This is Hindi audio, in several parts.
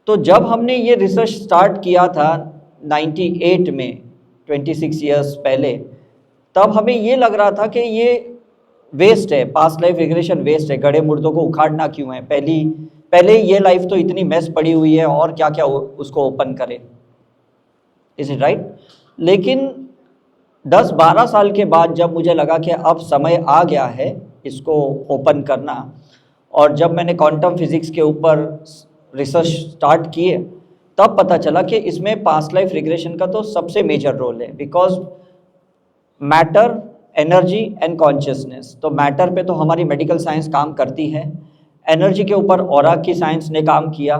तो जब हमने ये रिसर्च स्टार्ट किया था 98 में, 26 ईयर्स पहले, तब हमें ये लग रहा था कि ये वेस्ट है, पास्ट लाइफ रिग्रेशन वेस्ट है, गड़े मुर्दों को उखाड़ना क्यों है, पहले ये लाइफ तो इतनी मेस पड़ी हुई है और क्या क्या उसको ओपन करे, इज इट राइट। लेकिन 10-12 साल के बाद जब मुझे लगा कि अब समय आ गया है इसको ओपन करना, और जब मैंने क्वांटम फिजिक्स के ऊपर रिसर्च स्टार्ट किए, तब पता चला कि इसमें पास्ट लाइफ रिग्रेशन का तो सबसे मेजर रोल है। Because matter, energy and consciousness, तो मैटर पे तो हमारी मेडिकल साइंस काम करती है, एनर्जी के ऊपर ऑरा की साइंस ने काम किया,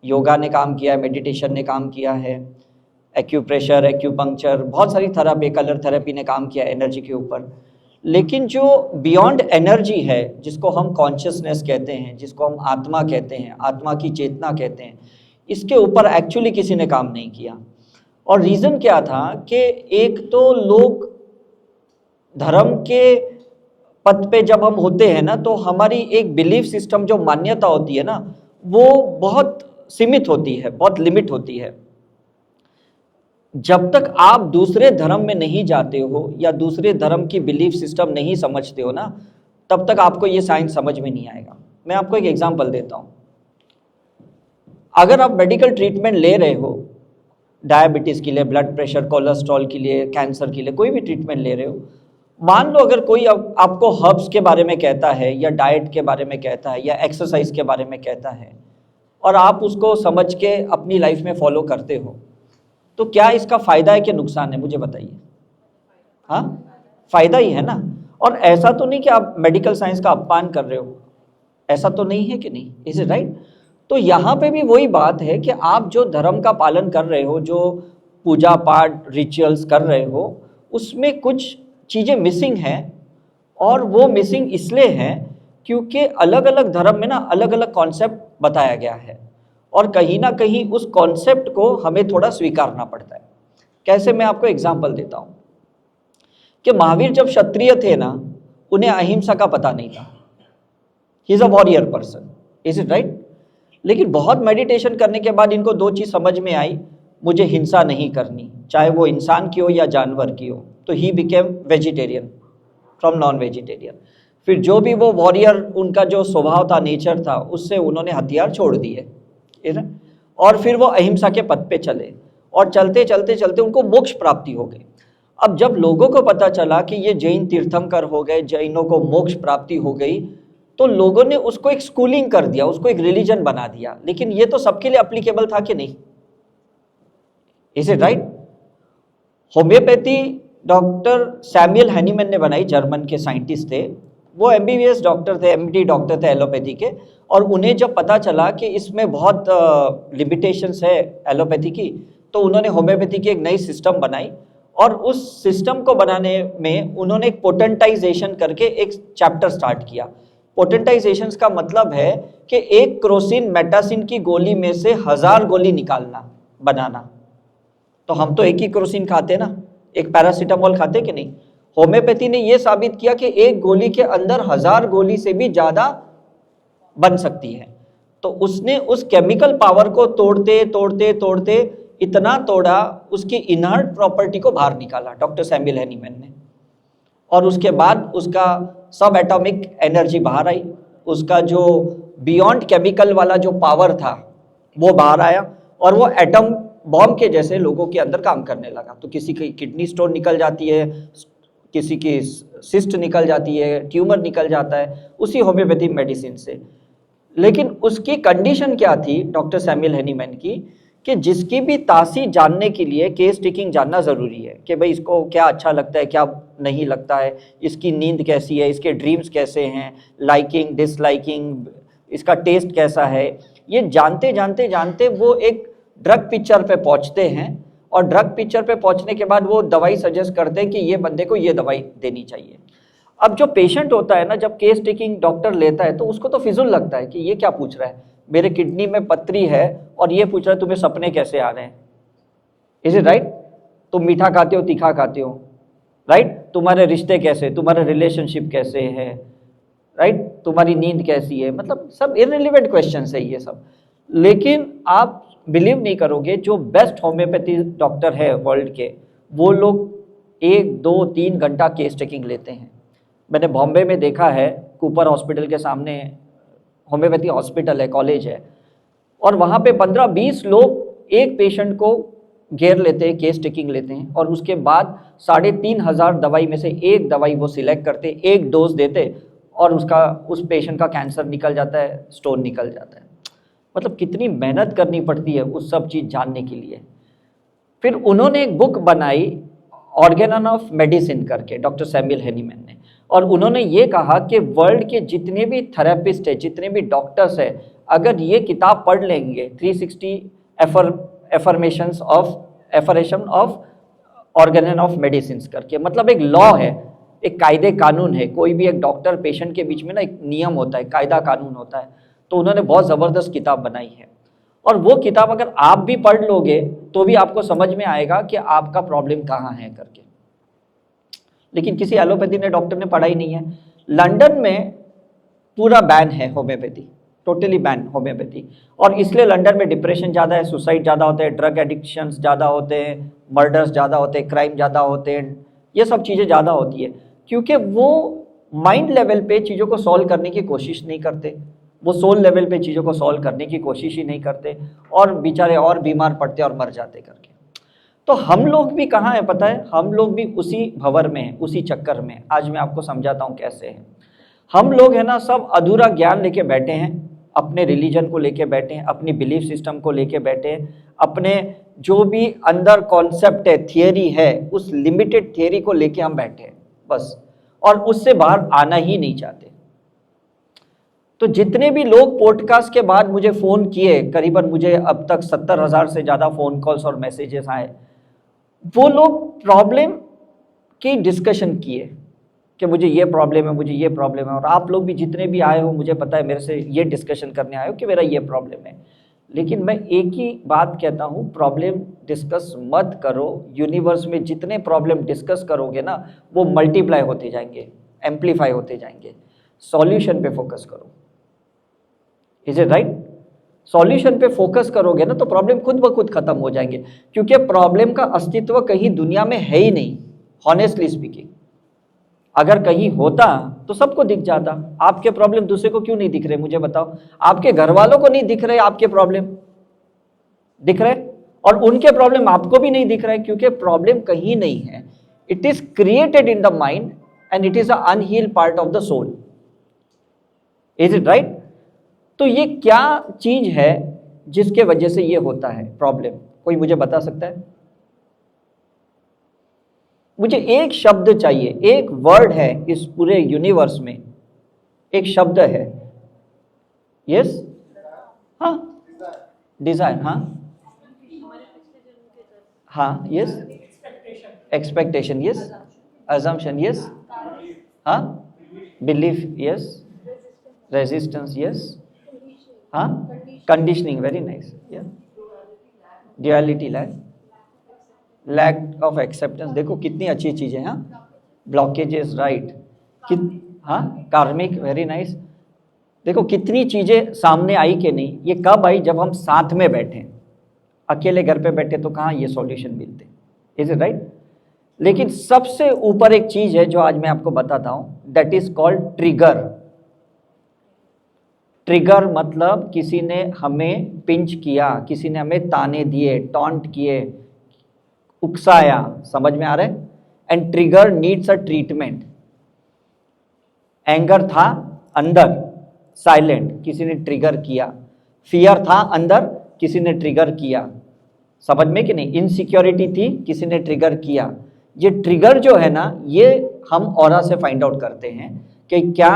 योगा ने काम किया, मेडिटेशन ने काम किया है, एक्यूप्रेशर, एक्यूपंक्चर, बहुत सारी थेरेपी, कलर थेरेपी ने काम किया एनर्जी के ऊपर। लेकिन जो बियॉन्ड एनर्जी है, जिसको हम कॉन्शियसनेस कहते हैं, जिसको हम आत्मा कहते हैं, आत्मा की चेतना कहते हैं, इसके ऊपर एक्चुअली किसी ने काम नहीं किया। और रीज़न क्या था कि एक तो लोग धर्म के पद पे जब हम होते हैं ना, तो हमारी एक बिलीफ सिस्टम, जो मान्यता होती है ना, वो बहुत सीमित होती है, बहुत लिमिट होती है। जब तक आप दूसरे धर्म में नहीं जाते हो या दूसरे धर्म की बिलीफ सिस्टम नहीं समझते हो ना, तब तक आपको ये साइंस समझ में नहीं आएगा। मैं आपको एक एग्जांपल देता हूँ। अगर आप मेडिकल ट्रीटमेंट ले रहे हो, डायबिटीज़ के लिए, ब्लड प्रेशर, कोलेस्ट्रॉल के लिए, कैंसर के लिए, कोई भी ट्रीटमेंट ले रहे हो, मान लो अगर कोई आपको हर्ब्स के बारे में कहता है या डाइट के बारे में कहता है या एक्सरसाइज के बारे में कहता है, और आप उसको समझ के अपनी लाइफ में फॉलो करते हो, तो क्या इसका फ़ायदा है कि नुकसान है, मुझे बताइए। हाँ, फ़ायदा ही है ना। और ऐसा तो नहीं कि आप मेडिकल साइंस का अपमान कर रहे हो, ऐसा तो नहीं है कि नहीं, इज इट राइट। तो यहाँ पे भी वही बात है कि आप जो धर्म का पालन कर रहे हो, जो पूजा पाठ रिचुअल्स कर रहे हो, उसमें कुछ चीज़ें मिसिंग हैं। और वो मिसिंग इसलिए हैं क्योंकि अलग अलग धर्म में ना अलग अलग कॉन्सेप्ट बताया गया है, और कहीं ना कहीं उस कॉन्सेप्ट को हमें थोड़ा स्वीकारना पड़ता है। कैसे, मैं आपको एग्जांपल देता हूँ कि महावीर जब क्षत्रिय थे ना, उन्हें अहिंसा का पता नहीं था। He is a warrior person, is it right. लेकिन बहुत मेडिटेशन करने के बाद इनको दो चीज़ समझ में आई, मुझे हिंसा नहीं करनी, चाहे वो इंसान की हो या जानवर की हो। तो he became vegetarian from non vegetarian. फिर जो भी वो वॉरियर, उनका जो स्वभाव था, नेचर था, उससे उन्होंने हथियार छोड़ दिए, और फिर वो अहिंसा के पथ पे चले, और चलते चलते चलते उनको मोक्ष प्राप्ति हो गई। अब जब लोगों को पता चला कि ये जैन तीर्थंकर हो गए, जैनों को मोक्ष प्राप्ति हो गई, तो लोगों ने उसको एक स्कूलिंग कर दिया, उसको एक रिलीजन बना दिया। लेकिन ये तो सबके लिए एप्लीकेबल था कि नहीं, is it right. Homeopathy doctor Samuel Hahnemann ने बनाई, जर्मन के साइंटिस्ट थे। वो एमबीबीएस डॉक्टर थे, एमडी डॉक्टर थे एलोपैथी के। और उन्हें जब पता चला कि इसमें बहुत लिमिटेशंस है एलोपैथी की, तो उन्होंने होम्योपैथी की एक नई सिस्टम बनाई। और उस सिस्टम को बनाने में उन्होंने एक पोटेंटाइजेशन करके एक चैप्टर स्टार्ट किया। पोटेंटाइजेशन का मतलब है कि एक क्रोसिन मेटासिन की गोली में से 1000 गोली निकालना, बनाना। तो हम तो एक ही क्रोसिन खाते ना, एक पैरासीटामोल खाते कि नहीं। होम्योपैथी ने यह साबित किया कि एक गोली के अंदर 1000 गोली से भी ज्यादा बन सकती है। तो उसने उस केमिकल पावर को तोड़ते तोड़ते तोड़ते इतना तोड़ा, उसकी इनर्ट प्रॉपर्टी को बाहर निकाला डॉक्टर सैमुअल हैनीमैन ने। और उसके बाद उसका सब एटॉमिक एनर्जी बाहर आई, उसका जो बियॉन्ड केमिकल वाला जो पावर था वो बाहर आया, और वो एटम बॉम्ब के जैसे लोगों के अंदर काम करने लगा। तो किसी की किडनी स्टोन निकल जाती है, किसी की सिस्ट निकल जाती है, ट्यूमर निकल जाता है उसी होम्योपैथी मेडिसिन से। लेकिन उसकी कंडीशन क्या थी डॉक्टर सैमुअल हैनीमैन की, कि जिसकी भी तासीर जानने के लिए केस टेकिंग जानना ज़रूरी है, कि भाई इसको क्या अच्छा लगता है, क्या नहीं लगता है, इसकी नींद कैसी है, इसके ड्रीम्स कैसे हैं, लाइकिंग डिसलाइकिंग, इसका टेस्ट कैसा है। ये जानते जानते जानते वो एक ड्रग पिक्चर पे पहुंचते हैं, और ड्रग पिक्चर पे पहुंचने के बाद वो दवाई सजेस्ट करते हैं कि ये बंदे को ये दवाई देनी चाहिए। अब जो पेशेंट होता है ना, जब केस टेकिंग डॉक्टर लेता है तो उसको तो फिजूल लगता है कि ये क्या पूछ रहा है, मेरे किडनी में पथरी है और ये पूछ रहा है तुम्हें सपने कैसे आ रहे हैं। Is it right. तुम मीठा खाते हो, तीखा खाते हो, राइट। तुम्हारे रिश्ते कैसे, तुम्हारे रिलेशनशिप कैसे है, राइट। तुम्हारी नींद कैसी है, मतलब सब इररिलेवेंट क्वेश्चंस है ये सब। लेकिन आप बिलीव नहीं करोगे, जो बेस्ट होम्योपैथी डॉक्टर है वर्ल्ड के, वो लोग 1-2-3 घंटा केस टेकिंग लेते हैं। मैंने बॉम्बे में देखा है, कूपर हॉस्पिटल के सामने होम्योपैथी हॉस्पिटल है, कॉलेज है, और वहाँ पे 15-20 लोग एक पेशेंट को घेर लेते हैं, केस टेकिंग लेते हैं, और उसके बाद 3,500 दवाई में से एक दवाई वो सिलेक्ट करते, एक डोज देते, और उस पेशेंट का कैंसर निकल जाता है, स्टोन निकल जाता है। मतलब कितनी मेहनत करनी पड़ती है उस सब चीज़ जानने के लिए। फिर उन्होंने एक बुक बनाई ऑर्गेन ऑफ मेडिसिन करके, डॉक्टर सैमुअल हैनीमैन ने, और उन्होंने ये कहा कि वर्ल्ड के जितने भी थेरेपिस्ट है, जितने भी डॉक्टर्स है, अगर ये किताब पढ़ लेंगे 360 affirmation of organ of medicine करके, मतलब एक लॉ है, एक कायदे कानून है, कोई भी एक डॉक्टर पेशेंट के बीच में ना एक नियम होता है, कायदा कानून होता है। तो उन्होंने बहुत ज़बरदस्त किताब बनाई है, और वो किताब अगर आप भी पढ़ लोगे तो भी आपको समझ में आएगा कि आपका प्रॉब्लम कहाँ है करके। लेकिन किसी एलोपैथी ने डॉक्टर ने पढ़ा ही नहीं है। लंदन में पूरा बैन है होम्योपैथी, टोटली बैन होम्योपैथी, और इसलिए लंदन में डिप्रेशन ज़्यादा है, सुसाइड ज़्यादा होते हैं, ड्रग एडिक्शंस ज़्यादा होते हैं, मर्डर्स ज़्यादा होते हैं, क्राइम ज़्यादा होते हैं, ये सब चीज़ें ज़्यादा होती है, क्योंकि वो माइंड लेवल पे चीज़ों को सॉल्व करने की कोशिश नहीं करते, वो सोल लेवल पे चीज़ों को सॉल्व करने की कोशिश ही नहीं करते, और बेचारे और बीमार पड़ते और मर जाते करके। तो हम लोग भी कहाँ हैं पता है, हम लोग भी उसी भंवर में हैं, उसी चक्कर में। आज मैं आपको समझाता हूँ कैसे है। हम लोग है ना सब अधूरा ज्ञान लेके बैठे हैं, अपने रिलीजन को लेके बैठे हैं, अपनी बिलीफ सिस्टम को लेके बैठे हैं, अपने जो भी अंदर कॉन्सेप्ट है, थियरी है, उस लिमिटेड थियरी को लेके हम बैठे हैं बस, और उससे बाहर आना ही नहीं चाहते। तो जितने भी लोग पॉडकास्ट के बाद मुझे फ़ोन किए, करीबन मुझे अब तक 70,000 से ज़्यादा फ़ोन कॉल्स और मैसेजेस आए, वो लोग प्रॉब्लम की डिस्कशन किए कि मुझे ये प्रॉब्लम है, मुझे ये प्रॉब्लम है, और आप लोग भी जितने भी आए हो, मुझे पता है मेरे से ये डिस्कशन करने आए हो कि मेरा ये प्रॉब्लम है। लेकिन मैं एक ही बात कहता हूँ, प्रॉब्लम डिस्कस मत करो। यूनिवर्स में जितने प्रॉब्लम डिस्कस करोगे ना, वो मल्टीप्लाई होते जाएंगे, एम्पलीफाई होते जाएंगे। सॉल्यूशन पे फोकस करो। Is it right? सॉल्यूशन पे फोकस करोगे ना तो प्रॉब्लम खुद ब खुद खत्म हो जाएंगे, क्योंकि प्रॉब्लम का अस्तित्व कहीं दुनिया में है ही नहीं। हॉनेस्टली स्पीकिंग, अगर कहीं होता तो सबको दिख जाता। आपके प्रॉब्लम दूसरे को क्यों नहीं दिख रहे, मुझे बताओ? आपके घर वालों को नहीं दिख रहे, आपके प्रॉब्लम दिख रहे, और उनके प्रॉब्लम आपको भी नहीं दिख रहा है, क्योंकि प्रॉब्लम कहीं नहीं है। It is created in the mind and it is a unhealed part of the soul. Is it right? तो ये क्या चीज है जिसके वजह से ये होता है प्रॉब्लम? कोई मुझे बता सकता है? मुझे एक शब्द चाहिए, एक वर्ड है इस पूरे यूनिवर्स में, एक शब्द है। यस? हाँ, डिजायर। हाँ हाँ, yes, expectation, yes, assumption, yes, हाँ, बिलीफ, यस, रेजिस्टेंस, यस, हाँ, कंडीशनिंग, वेरी नाइस, या ड्यूअलिटी, लैक ऑफ एक्सेप्टेंस। देखो कितनी अच्छी चीज़ें हैं। हाँ, ब्लॉकेजेस, राइट, हाँ, कार्मिक, वेरी नाइस। देखो कितनी चीज़ें सामने आई कि नहीं। ये कब आई? जब हम साथ में बैठे। अकेले घर पे बैठे तो कहाँ ये सॉल्यूशन मिलते। Is it right? लेकिन सबसे ऊपर एक चीज़ है जो आज मैं आपको बताता हूँ, that is called trigger. Trigger मतलब किसी ने हमें पिंच किया, किसी ने हमें ताने दिए, टॉन्ट किए, उकसाया। समझ में आ रहा है? And trigger needs a treatment. Anger था अंदर, साइलेंट, किसी ने ट्रिगर किया। फियर था अंदर, किसी ने ट्रिगर किया। समझ में कि नहीं? इनसिक्योरिटी थी, किसी ने ट्रिगर किया। ये ट्रिगर जो है ना, ये हम ऑरा से फाइंड आउट करते हैं कि क्या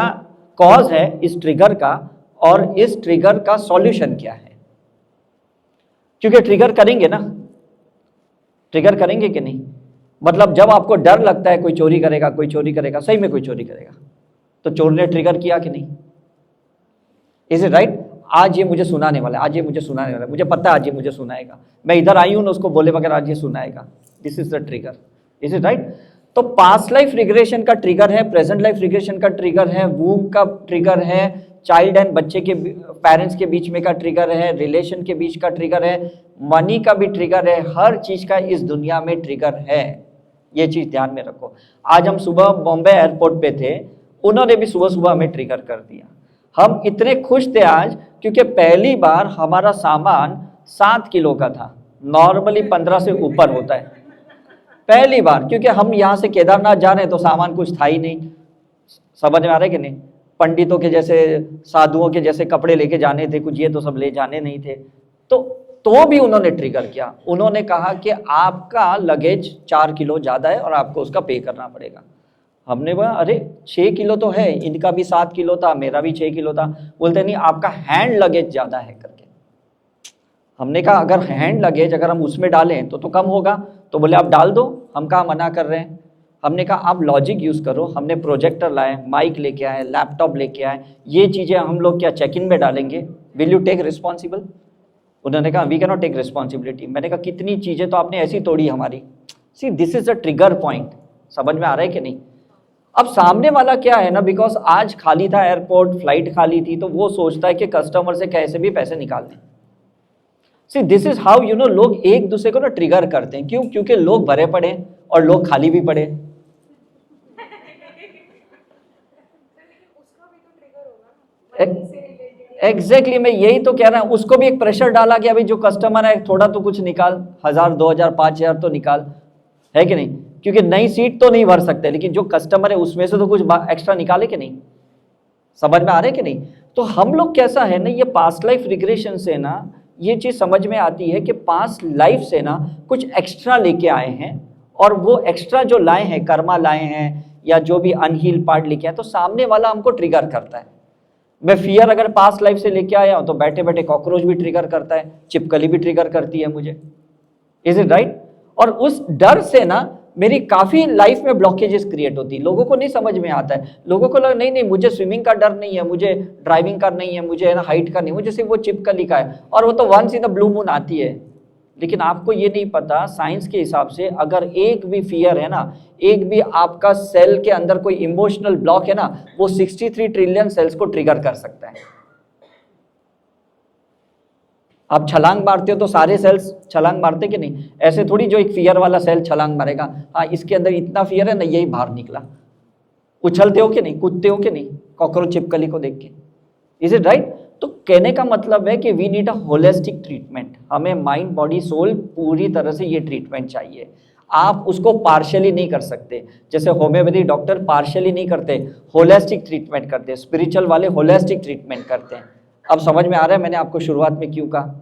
कॉज है इस ट्रिगर का और इस ट्रिगर का सॉल्यूशन क्या है। क्योंकि ट्रिगर करेंगे ना, ट्रिगर करेंगे कि नहीं? मतलब जब आपको डर लगता है कोई चोरी करेगा, कोई चोरी करेगा, सही में कोई चोरी करेगा, तो चोर ने ट्रिगर किया कि नहीं? Is it right? आज ये मुझे सुनाने वाला है, आज ये मुझे सुनाने वाला है, मुझे पता है आज ये मुझे सुनाएगा। मैं इधर आई हूं ना, उसको बोले वगैरह आज ये सुनाएगा। This is the trigger. Is it right? तो पास्ट लाइफ रिग्रेशन का ट्रिगर है, प्रेजेंट लाइफ रिग्रेशन का ट्रिगर है, वूम का ट्रिगर है, चाइल्ड एंड बच्चे के पेरेंट्स के बीच में का ट्रिगर है, रिलेशन के बीच का ट्रिगर है, मनी का भी ट्रिगर है, हर चीज का इस दुनिया में ट्रिगर है। ये चीज ध्यान में रखो। आज हम सुबह बॉम्बे एयरपोर्ट पे थे, उन्होंने भी सुबह सुबह हमें ट्रिगर कर दिया। हम इतने खुश थे आज क्योंकि पहली बार हमारा सामान 7 किलो का था, नॉर्मली 15 से ऊपर होता है। पहली बार, क्योंकि हम यहाँ से केदारनाथ जा रहे हैं तो सामान कुछ था ही नहीं। समझ में आ रहा है कि नहीं? पंडितों के जैसे, साधुओं के जैसे कपड़े लेके जाने थे कुछ, ये तो सब ले जाने नहीं थे। तो भी उन्होंने ट्रिगर किया। उन्होंने कहा कि आपका लगेज 4 किलो ज़्यादा है और आपको उसका पे करना पड़ेगा। हमने बोला अरे 6 किलो तो है, इनका भी 7 किलो था, मेरा भी 6 किलो था। बोलते नहीं, आपका हैंड लगेज ज़्यादा है करके। हमने कहा अगर हैंड लगेज अगर हम उसमें डालें तो कम होगा। तो बोले आप डाल दो, हम कहाँ मना कर रहे हैं। हमने कहा आप लॉजिक यूज़ करो। हमने प्रोजेक्टर लाए, माइक लेके आए, लैपटॉप लेके आए, ये चीज़ें हम लोग क्या चेक इन में डालेंगे? Will you take responsible? उन्होंने कहा we can not take responsibility. मैंने कहा कितनी चीज़ें तो आपने ऐसी तोड़ी हमारी। See this is a trigger point. समझ में आ रहा है कि नहीं? अब सामने वाला क्या है ना, बिकॉज आज खाली था एयरपोर्ट, फ्लाइट खाली थी, तो वो सोचता है कि कस्टमर से कैसे भी पैसे निकाल दें। सी this is how you know लोग एक दूसरे को ना ट्रिगर करते हैं। क्यों? क्योंकि लोग भरे पड़े और लोग खाली भी पड़े। एग्जैक्टली मैं यही तो कह रहा हूं। उसको भी एक प्रेशर डाला कि अभी जो कस्टमर है थोड़ा तो कुछ निकाल, 1000 2000 5000 तो निकाल, है कि नहीं? क्योंकि नई सीट तो नहीं भर सकते, लेकिन जो कस्टमर है उसमें से तो कुछ एक्स्ट्रा निकाले कि नहीं? समझ में आ रहा है कि नहीं? तो हम लोग कैसा है ना, ये पास्ट लाइफ रिग्रेशन से ना ये चीज समझ में आती है कि पास्ट लाइफ से ना कुछ एक्स्ट्रा लेके आए हैं, और वो एक्स्ट्रा जो लाए हैं, कर्मा लाए हैं या जो भी अनहील पार्ट लेके आए, तो सामने वाला हमको ट्रिगर करता है। मैं फियर अगर पास्ट लाइफ से लेके आया हूं तो बैठे बैठे कॉकरोच भी ट्रिगर करता है, चिपकली भी ट्रिगर करती है मुझे। Is it right? और उस डर से ना मेरी काफी लाइफ में ब्लॉकेजेस क्रिएट होती है। लोगों को नहीं समझ में आता है। लोगों को लगा नहीं नहीं मुझे स्विमिंग का डर नहीं है, मुझे ड्राइविंग का नहीं है, मुझे ना हाइट का नहीं, मुझे सिर्फ वो चिपकली का है, और वो तो once in the blue moon आती है। लेकिन आपको ये नहीं पता, साइंस के हिसाब से अगर एक भी फियर है ना, एक भी आपका सेल के अंदर कोई इमोशनल ब्लॉक है ना, वो 63 ट्रिलियन सेल्स को ट्रिगर कर सकता है। आप छलांग मारते हो तो सारे सेल्स छलांग मारते कि नहीं? ऐसे थोड़ी जो एक फियर वाला सेल छलांग मारेगा, हाँ इसके अंदर इतना फियर है ना, यही बाहर निकला। उछलते हो कि नहीं? कूदते हो कि नहीं कॉकरोच चिपकली को देख के? Is it right? तो कहने का मतलब है कि we need a holistic treatment. हमें माइंड बॉडी सोल पूरी तरह से ये ट्रीटमेंट चाहिए। आप उसको पार्शियली नहीं कर सकते। जैसे होम्योपैथी डॉक्टर पार्शियली नहीं करते, होलिस्टिक ट्रीटमेंट करते, स्पिरिचुअल वाले होलिस्टिक ट्रीटमेंट करते हैं। अब समझ में आ रहा है मैंने आपको शुरुआत में क्यों कहा?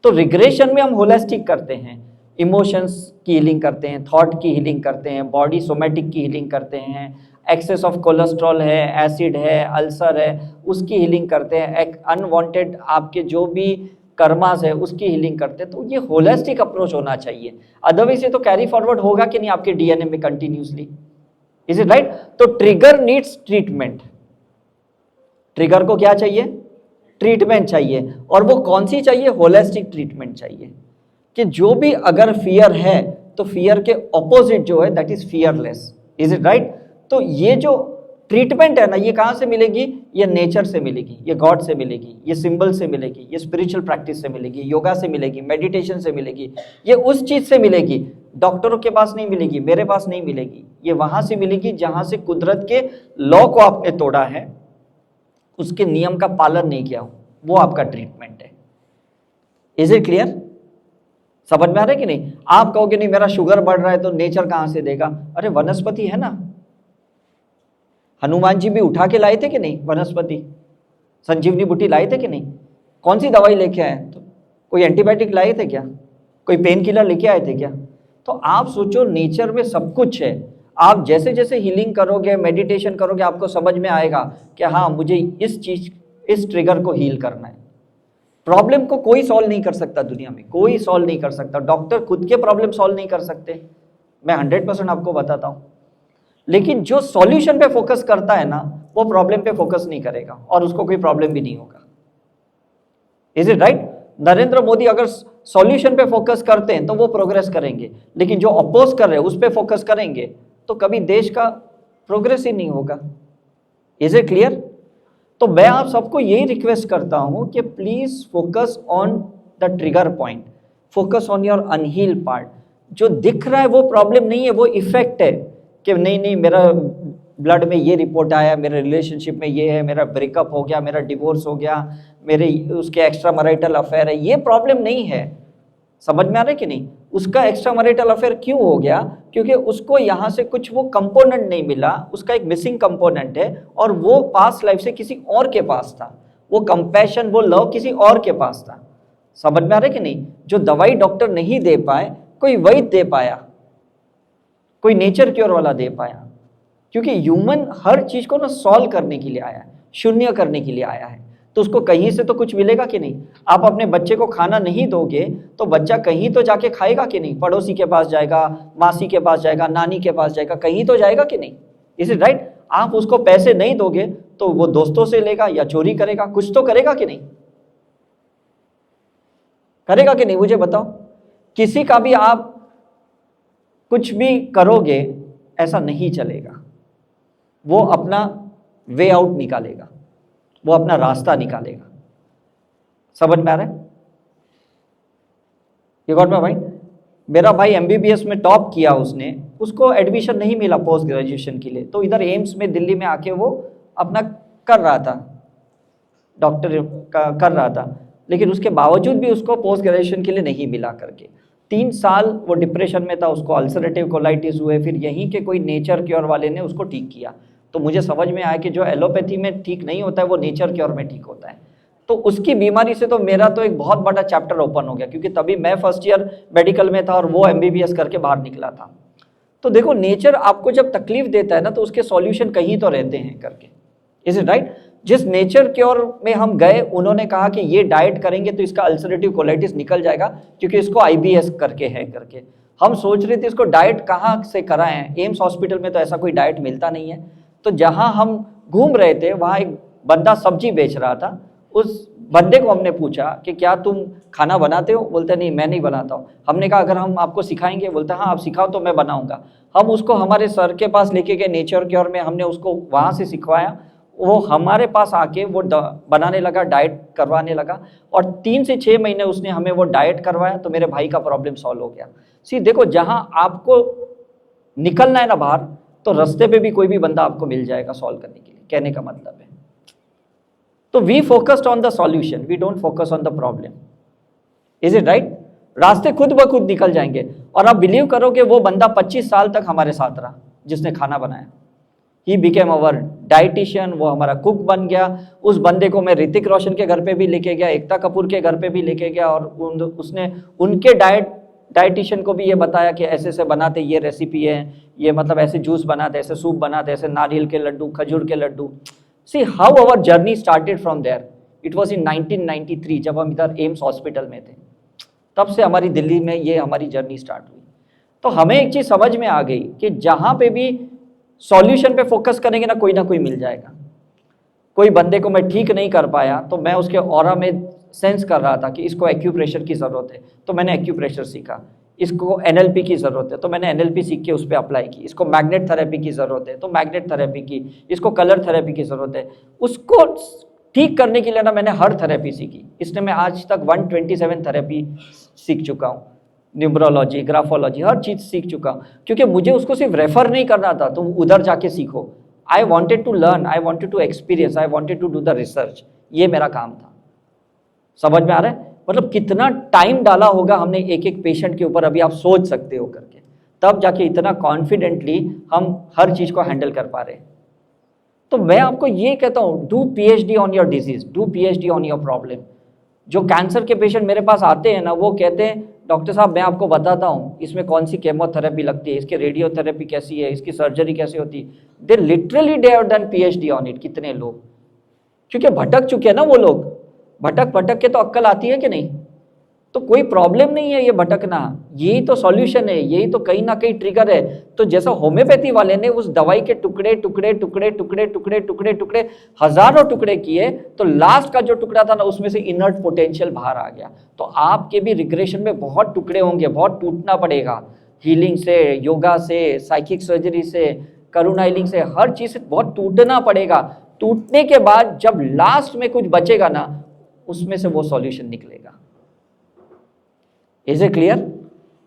तो रिग्रेशन में हम होलिस्टिक करते हैं, इमोशंस की हीलिंग करते हैं, थॉट की हीलिंग करते हैं, बॉडी सोमेटिक की हीलिंग करते हैं, एक्सेस ऑफ कोलेस्ट्रॉल है, एसिड है, अल्सर है, उसकी हीलिंग करते हैं, एक अनवांटेड आपके जो भी कर्मास है उसकी हीलिंग करते हैं। तो ये होलिस्टिक अप्रोच होना चाहिए। अदरवाइज ये तो कैरी फॉरवर्ड होगा कि नहीं आपके डीएनए में कंटिन्यूसली। Is it right? तो ट्रिगर नीड्स ट्रीटमेंट। ट्रिगर को क्या चाहिए? ट्रीटमेंट चाहिए। और वो कौन सी चाहिए? होलिस्टिक ट्रीटमेंट चाहिए। कि जो भी अगर फियर है तो फियर के ऑपोजिट जो है that is fearless. Is it right? तो ये जो ट्रीटमेंट है ना, ये कहाँ से मिलेगी? ये नेचर से मिलेगी, ये गॉड से मिलेगी, ये सिंबल से मिलेगी, ये स्पिरिचुअल प्रैक्टिस से मिलेगी, योगा से मिलेगी, मेडिटेशन से मिलेगी, ये उस चीज से मिलेगी। डॉक्टरों के पास नहीं मिलेगी, मेरे पास नहीं मिलेगी, ये वहां से मिलेगी जहां से कुदरत के लॉ को आपने तोड़ा है, उसके नियम का पालन नहीं किया, वो आपका ट्रीटमेंट है। Is it clear? समझ में आ रहा है कि नहीं? आप कहोगे नहीं मेरा शुगर बढ़ रहा है तो नेचर कहां से देगा? अरे वनस्पति है ना। हनुमान जी भी उठा के लाए थे कि नहीं वनस्पति? संजीवनी बूटी लाए थे कि नहीं? कौन सी दवाई लेके आए? तो कोई एंटीबायोटिक लाए थे क्या? कोई पेन किलर लेके आए थे क्या? तो आप सोचो नेचर में सब कुछ है। आप जैसे जैसे हीलिंग करोगे, मेडिटेशन करोगे, आपको समझ में आएगा कि हाँ मुझे इस ट्रिगर को हील करना है। प्रॉब्लम को कोई सॉल्व नहीं कर सकता दुनिया में, कोई सॉल्व नहीं कर सकता। डॉक्टर खुद के प्रॉब्लम सॉल्व नहीं कर सकते, मैं 100% आपको बताता हूं। लेकिन जो सॉल्यूशन पे फोकस करता है ना, वो प्रॉब्लम पे फोकस नहीं करेगा और उसको कोई प्रॉब्लम भी नहीं होगा। Is it right? Narendra Modi अगर सॉल्यूशन पे फोकस करते हैं तो वो प्रोग्रेस करेंगे, लेकिन जो अपोज कर रहे हैं उस पे फोकस करेंगे तो कभी देश का प्रोग्रेस ही नहीं होगा। Is it clear? तो मैं आप सबको यही रिक्वेस्ट करता हूं कि please focus on the trigger point, focus on your unheal part. जो दिख रहा है वो प्रॉब्लम नहीं है, वो इफेक्ट है कि नहीं नहीं मेरा ब्लड में ये रिपोर्ट आया, मेरे रिलेशनशिप में ये है, मेरा ब्रेकअप हो गया, मेरा डिवोर्स हो गया, मेरे उसके एक्स्ट्रा मैरिटल अफेयर है, ये प्रॉब्लम नहीं है। समझ में आ रहा है कि नहीं? उसका एक्स्ट्रा मैरिटल अफेयर क्यों हो गया? क्योंकि उसको यहाँ से कुछ वो कंपोनेंट नहीं मिला, उसका एक मिसिंग कंपोनेंट है, और वो पास्ट लाइफ से किसी और के पास था, वो कंपैशन, वो लव किसी और के पास था। समझ में आ रहा है कि नहीं? जो दवाई डॉक्टर नहीं दे पाए, कोई वैद्य दे पाया, कोई नेचर क्योर वाला दे पाया। क्योंकि ह्यूमन हर चीज को ना सॉल्व करने के लिए आया है, शून्य करने के लिए आया है, तो उसको कहीं से तो कुछ मिलेगा कि नहीं। आप अपने बच्चे को खाना नहीं दोगे तो बच्चा कहीं तो जाके खाएगा कि नहीं, पड़ोसी के पास जाएगा, मासी के पास जाएगा, नानी के पास जाएगा, कहीं तो जाएगा कि नहीं। Is it right? आप उसको पैसे नहीं दोगे तो वो दोस्तों से लेगा या चोरी करेगा, कुछ तो करेगा कि नहीं, करेगा कि नहीं, मुझे बताओ। किसी का भी आप कुछ भी करोगे ऐसा नहीं चलेगा, वो अपना वे आउट निकालेगा, वो अपना रास्ता निकालेगा। समझ में आ रहा है? ये गॉट माय पॉइंट? मेरा भाई एमबीबीएस में टॉप किया, उसने, उसको एडमिशन नहीं मिला पोस्ट ग्रेजुएशन के लिए, तो इधर एम्स में दिल्ली में आके वो अपना कर रहा था, डॉक्टर का कर रहा था, लेकिन उसके बावजूद भी उसको पोस्ट ग्रेजुएशन के लिए नहीं मिला करके 3 साल वो डिप्रेशन में था, उसको अल्सरेटिव कोलाइटिस हुए, फिर यहीं के कोई नेचर क्योर वाले ने उसको ठीक किया। तो मुझे समझ में आया कि जो एलोपैथी में ठीक नहीं होता है वो नेचर क्योर में ठीक होता है। तो उसकी बीमारी से तो मेरा तो एक बहुत बड़ा चैप्टर ओपन हो गया, क्योंकि तभी मैं फर्स्ट ईयर मेडिकल में था और वो एमबीबीएस करके बाहर निकला था। तो देखो, नेचर आपको जब तकलीफ देता है ना, तो उसके सॉल्यूशन कहीं तो रहते हैं करके। Is it right? जिस नेचर क्योर में हम गए, उन्होंने कहा कि ये डाइट करेंगे तो इसका अल्सरेटिव कोलाइटिस निकल जाएगा, क्योंकि इसको आईबीएस करके है करके। हम सोच रहे थे इसको डाइट कहाँ से कराएं, एम्स हॉस्पिटल में तो ऐसा कोई डाइट मिलता नहीं है। तो जहां हम घूम रहे थे वहां एक बंदा सब्जी बेच रहा था, उस बंदे को हमने पूछा कि क्या तुम खाना बनाते हो? बोलते नहीं, मैं नहीं बनाता हूँ। हमने कहा अगर हम आपको सिखाएंगे? बोलते हाँ आप सिखाओ तो मैं बनाऊंगा। हम उसको हमारे सर के पास लेके गए नेचर क्योर में, हमने उसको वहां से सिखवाया, वो हमारे पास आके वो बनाने लगा, डाइट करवाने लगा, और 3 से 6 महीने उसने हमें वो डाइट करवाया, तो मेरे भाई का प्रॉब्लम सॉल्व हो गया। सी देखो, जहां आपको निकलना है ना बाहर, तो रास्ते पे भी कोई भी बंदा आपको मिल जाएगा सॉल्व करने के लिए, कहने का मतलब है। तो we focused on the solution, we don't focus on the problem. Is it right? रास्ते खुद ब खुद निकल जाएंगे। और आप बिलीव करोगे, वो बंदा 25 साल तक हमारे साथ रहा, जिसने खाना बनाया। ही बिकेम अवर डाइटिशियन, वो हमारा कुक बन गया। उस बंदे को मैं ऋतिक रोशन के घर पे भी लेके गया, एकता कपूर के घर पे भी लेके गया, और उसने उनके डाइटिशियन को भी ये बताया कि ऐसे ऐसे बनाते, ये रेसिपी है, ये मतलब ऐसे जूस बनाते, ऐसे सूप बनाते, ऐसे नारियल के लड्डू, खजूर के लड्डू। See how our journey started from there. It was in 1993, जब हम इधर एम्स हॉस्पिटल में थे, तब से हमारी दिल्ली में ये हमारी जर्नी स्टार्ट हुई। तो हमें एक चीज समझ में आ गई कि जहां पे भी सॉल्यूशन पे फोकस करेंगे ना कोई मिल जाएगा। कोई बंदे को मैं ठीक नहीं कर पाया, तो मैं उसके ऑरा में सेंस कर रहा था कि इसको एक्यूप्रेशर की ज़रूरत है, तो मैंने एक्यूप्रेशर सीखा। इसको एनएलपी की ज़रूरत है, तो मैंने एनएलपी सीख के उस पर अप्लाई की। इसको मैग्नेट थेरेपी की ज़रूरत है, तो मैग्नेट थेरेपी की। इसको कलर थेरेपी की ज़रूरत है, उसको ठीक करने के लिए ना मैंने हर थेरेपी सीखी। इसलिए मैं आज तक 127 थेरेपी सीख चुका हूँ, न्यूमरोलॉजी, ग्राफोलॉजी, हर चीज़ सीख चुका हूँ। क्योंकि मुझे उसको सिर्फ रेफर नहीं करना था, तो उधर जाके सीखो। I wanted to learn, I wanted to experience, I wanted to do the research. ये मेरा काम था। समझ में आ रहा है? मतलब कितना टाइम डाला होगा हमने एक एक पेशेंट के ऊपर, अभी आप सोच सकते हो करके। तब जाके इतना कॉन्फिडेंटली हम हर चीज़ को हैंडल कर पा रहे हैं। तो मैं आपको ये कहता हूँ, do PhD on your disease, do PhD on your problem. जो कैंसर के पेशेंट मेरे पास आते हैं ना, वो कहते हैं डॉक्टर साहब मैं आपको बताता हूँ इसमें कौन सी केमोथेरेपी लगती है, इसकी रेडियोथेरेपी कैसी है, इसकी सर्जरी कैसी होती है। They literally they have done PhD on it. कितने लोग, क्योंकि भटक चुके हैं ना वो लोग, भटक के तो अक्ल आती है कि नहीं। तो कोई प्रॉब्लम नहीं है ये भटकना, यही तो सॉल्यूशन है, यही तो कहीं ना कहीं ट्रिगर है। तो जैसा होम्योपैथी वाले ने उस दवाई के टुकड़े टुकड़े टुकड़े टुकड़े टुकड़े टुकड़े टुकड़े हजारों टुकड़े किए, तो लास्ट का जो टुकड़ा था ना, उसमें से इनर्ट पोटेंशियल बाहर आ गया। तो आपके भी रिग्रेशन में बहुत टुकड़े होंगे, बहुत टूटना पड़ेगा। हीलिंग से, योगा से, साइकिक सर्जरी से, करुणा हीलिंग से, हर चीज से बहुत टूटना पड़ेगा। टूटने के बाद जब लास्ट में कुछ बचेगा ना, उसमें से वो सॉल्यूशन निकलेगा। Is it clear?